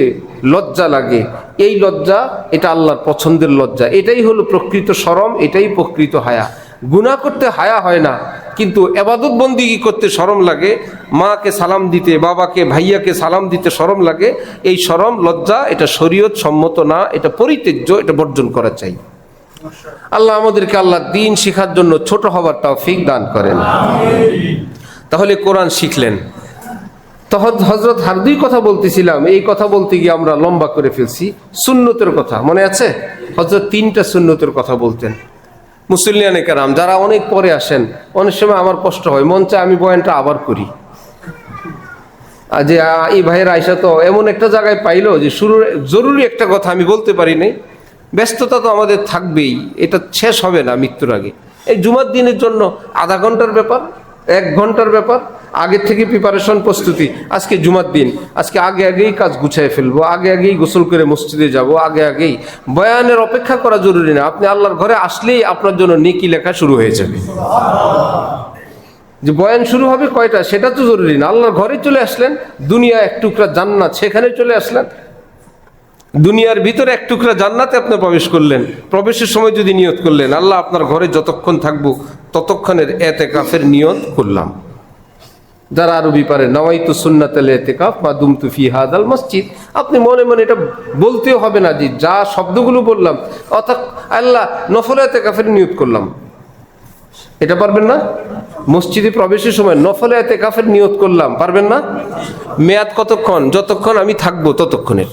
লজ্জা লাগে, এই লজ্জা এটা আল্লাহর পছন্দের লজ্জা, এটাই হলো প্রকৃত শরম, এটাই প্রকৃত হায়া। গুনাহ করতে হায়া হয় না, কিন্তু ইবাদত বন্দেগী করতে শরম লাগে, মাকে সালাম দিতে, বাবাকে ভাইয়াকে সালাম দিতে শরম লাগে, এই শরম লজ্জা এটা শরীয়ত সম্মত না, এটা পরিত্যাজ্য, এটা বর্জন করা চাই। আল্লাহ আমাদেরকে আল্লাহ দ্বীন শেখার জন্য ছোট হবার তৌফিক দান করেন। তাহলে কোরআন শিখলেন। তখন হযরত হারদির কথা বলতেছিলাম, এই কথা বলতে গিয়ে আমরা লম্বা করে ফেলছি। সুন্নতের কথা মনে আছে? হযরত 3টা সুন্নতের কথা বলতেন। মুসল্লিয়ানে কেরাম যারা অনেক পরে আসেন, অনেক সময় আমার কষ্ট হয়, মন চায় আমি বয়ানটা আবার করি। যে এই ভাইয়ের আয়সা তো এমন একটা জায়গায় পাইলো যে শুরুর জরুরি একটা কথা আমি বলতে পারি নাই। ব্যস্ততা তো আমাদের থাকবেই, এটা শেষ হবে না মৃত্যুর আগে। এই জুমার দিনের জন্য আধা ঘন্টার ব্যাপার, 1 ঘন্টার ব্যাপার, আগের থেকে প্রিপারেশন প্রস্তুতি। আজকে জুমার দিন, আজকে আগে আগেই কাজ গুছাই ফেলবো, আগে আগেই গোসল করে মসজিদে যাব, আগে আগেই। বয়ানের অপেক্ষা করা জরুরি না, আপনি আল্লাহর ঘরে আসলেই আপনার জন্য নেকি লেখা শুরু হয়ে যাবে। যে বয়ান শুরু হবে কয়টা সেটা তো জরুরি না, আল্লাহর ঘরে চলে আসলেন, দুনিয়া এক টুকরা জান্নাত, সেখানে চলে আসলেন, দুনিয়ার ভিতরে এক টুকরা জান্নাতে আপনি প্রবেশ করলেন। প্রবেশের সময় যদি নিয়ত করলেন আল্লাহ আপনার ঘরে যতক্ষণ থাকবো ততক্ষণের এতেকাফের নিয়ত করলাম। যারা আরবি পারে, নাওয়াইতু সুন্নাতাল ইতিকাফ মা দুমতু ফি হাদাল মসজিদ, আপনি মনে মনে এটা বলতেও হবে না যে যা শব্দগুলো বললাম, অর্থাৎ আল্লাহ নফল ইতিকাফের নিয়ত করলাম, এটা পারবেন না? মসজিদে প্রবেশের সময় নফল ইতিকাফের নিয়ত করলাম, পারবেন না? মেয়াদ কতক্ষণ? যতক্ষণ আমি থাকবো ততক্ষণের।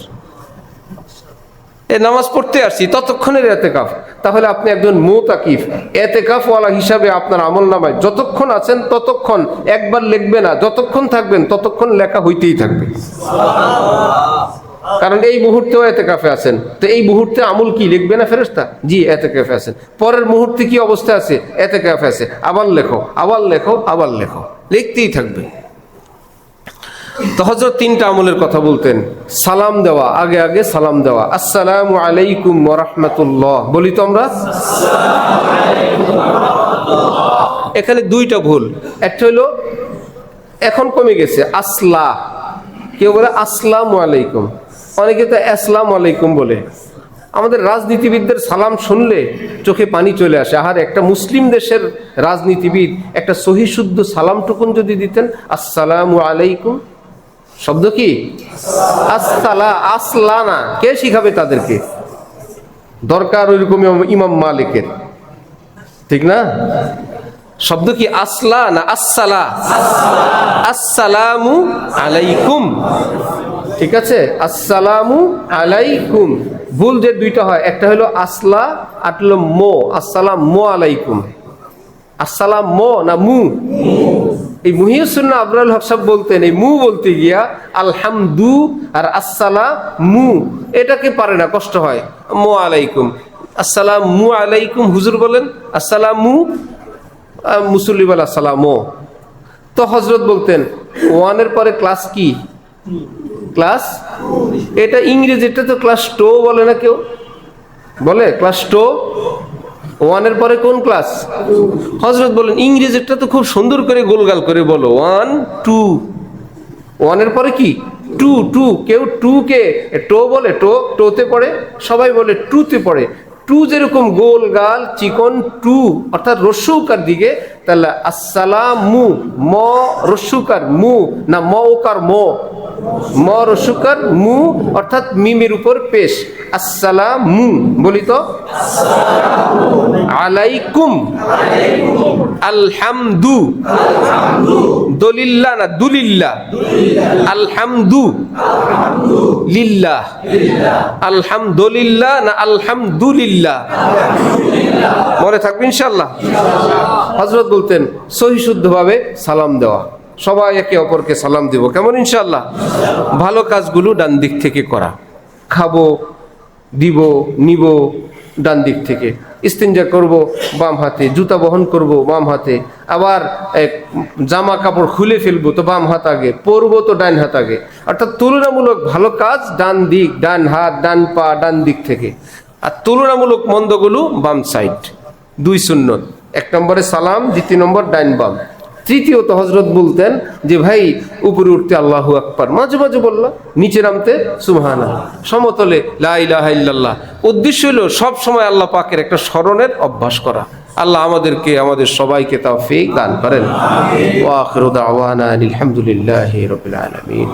নামাজ পড়তে আসছি ততক্ষণের এতেকাফ। তাহলে আপনি একজন মুতাকিফ, এতেকাফওয়ালা হিসাবে আপনার আমলনামায় যতক্ষণ আছেন ততক্ষণ, একবার লিখবে না, যতক্ষণ থাকবেন ততক্ষণ লেখা হইতেই থাকবে। কারণ এই মুহূর্তেও এতেকাফে আছেন, তো এই মুহূর্তে আমল কি লিখবে না ফেরেশতা? জি, এতেকাফে আছেন। পরের মুহূর্তে কি অবস্থা আছে? এতেকাফে আছে, আবার লেখো, আবার লেখো, আবার লেখো, লিখতেই থাকবে। তো হযরত 3টা আমলের কথা বলতেন। সালাম দেওয়া, আগে আগে সালাম দেওয়া, আসসালামু আলাইকুম ওয়া রাহমাতুল্লাহ বলি তো আমরা। এখানে 2টা ভুল। একটা হলো এখন কমে গেছে, আসলা, কেউ বলে আসসালামু আলাইকুম, অনেকে তো আসসালামু আলাইকুম বলে। আমাদের রাজনীতিবিদদের সালাম শুনলে চোখে পানি চলে আসে। আর একটা মুসলিম দেশের রাজনীতিবিদ একটা সহি শুদ্ধ সালামটুকুন যদি দিতেন, আসসালামু আলাইকুম, শব্দ কি? আসসালা, আসলা না, কে শিখাবে তাদেরকে? দরকার ওইরকম ইমাম মালিকের, ঠিক না? শব্দ কি আসলা না আসসালা? আসসালামু আলাইকুম, ঠিক আছে, আসসালামু আলাইকুম। ভুল যে 2টা হয়, একটা হলো আসলা আর হলো মো, আসসালাম মো আলাইকুম। আসসালাম মো না মু? এই মুহিউসুন্নাহ আবরাল হক সাহেব বলতেন, এই মু বলতে গিয়া আলহামদু আর আসসালাম মু, এটাকে পারে না, কষ্ট হয়। মো আলাইকুম, আসসালাম মু আলাইকুম, হুজুর বলেন আসসালাম মু, মুসল্লি বলে আসসালাম মো। তো হযরত বলতেন 1-এর পরে ক্লাস কি? ক্লাস, এটা ইংরেজিটা তো ক্লাস 2 বলে না, কেউ বলে ক্লাস 2, ওয়ানের পরে কোন ক্লাস? হযরত বলেন ইংরেজিটা তো খুব সুন্দর করে গোলগাল করে বলো, 1 2। ওয়ানের পরে কি? Two two. কেউ টু কে টো বলে, টোতে পড়ে, সবাই বলে টুতে পড়ে। টু যেরকম গোল গাল চিকন টু অর্থাৎ রস্যৌকার দিকে, তাহলে আসসালামু ম রস্যুকার মু না ম ওকার ম রস্যুকার মু অর্থাৎ মিমের উপর পেশ। আসসালামু বলি তো, আলাইকুম, আলহামদু, দলিল্লাহ না দুলিল্লাহ, আলহামদু লিল্লাহ, আলহামদুলিল্লাহ না আলহামদুলিল্লাহ। মনে থাকবে ইনশাআল্লাহ। হযরত বলতেন সহি শুদ্ধভাবে সালাম দেওয়া, সবাই একে অপরকে সালাম দেব, কেমন ইনশাআল্লাহ? ভালো কাজগুলো ডান দিক থেকে করা, খাবো, দিব, নিব ডান দিক থেকে, ইস্তিনজা করব বাম হাতে, জুতা বহন করব বাম হাতে, আবার জামা কাপড় খুলে ফেলবো তো বাম হাত আগে, পরবো তো ডান হাত আগে। অর্থাৎ তুলনামূলক ভালো কাজ ডান দিক, ডান হাত, ডান পা, ডান দিক থেকে, আর তুলনামূলক মন্দগুলো বাম সাইড। 2 সুন্নত, 1 নম্বরে সালাম, 2 নম্বর ডাইন বাম। তৃতীয়ত হযরত বলতেন যে ভাই উপরে উঠতে আল্লাহু আকবার, মাঝে মাঝে বললাম, নিচে নামতে সুবহানাল্লাহ, সমতলে লা ইলাহা ইল্লাল্লাহ। উদ্দেশ্য হলো সব সময় আল্লাহ পাকের একটা স্মরণের অভ্যাস করা। আল্লাহ আমাদেরকে, আমাদের সবাইকে তৌফিক দান করেন। ওয়া আখিরু দাওয়ানা আলহামদুলিল্লাহি রাব্বিল আলামিন।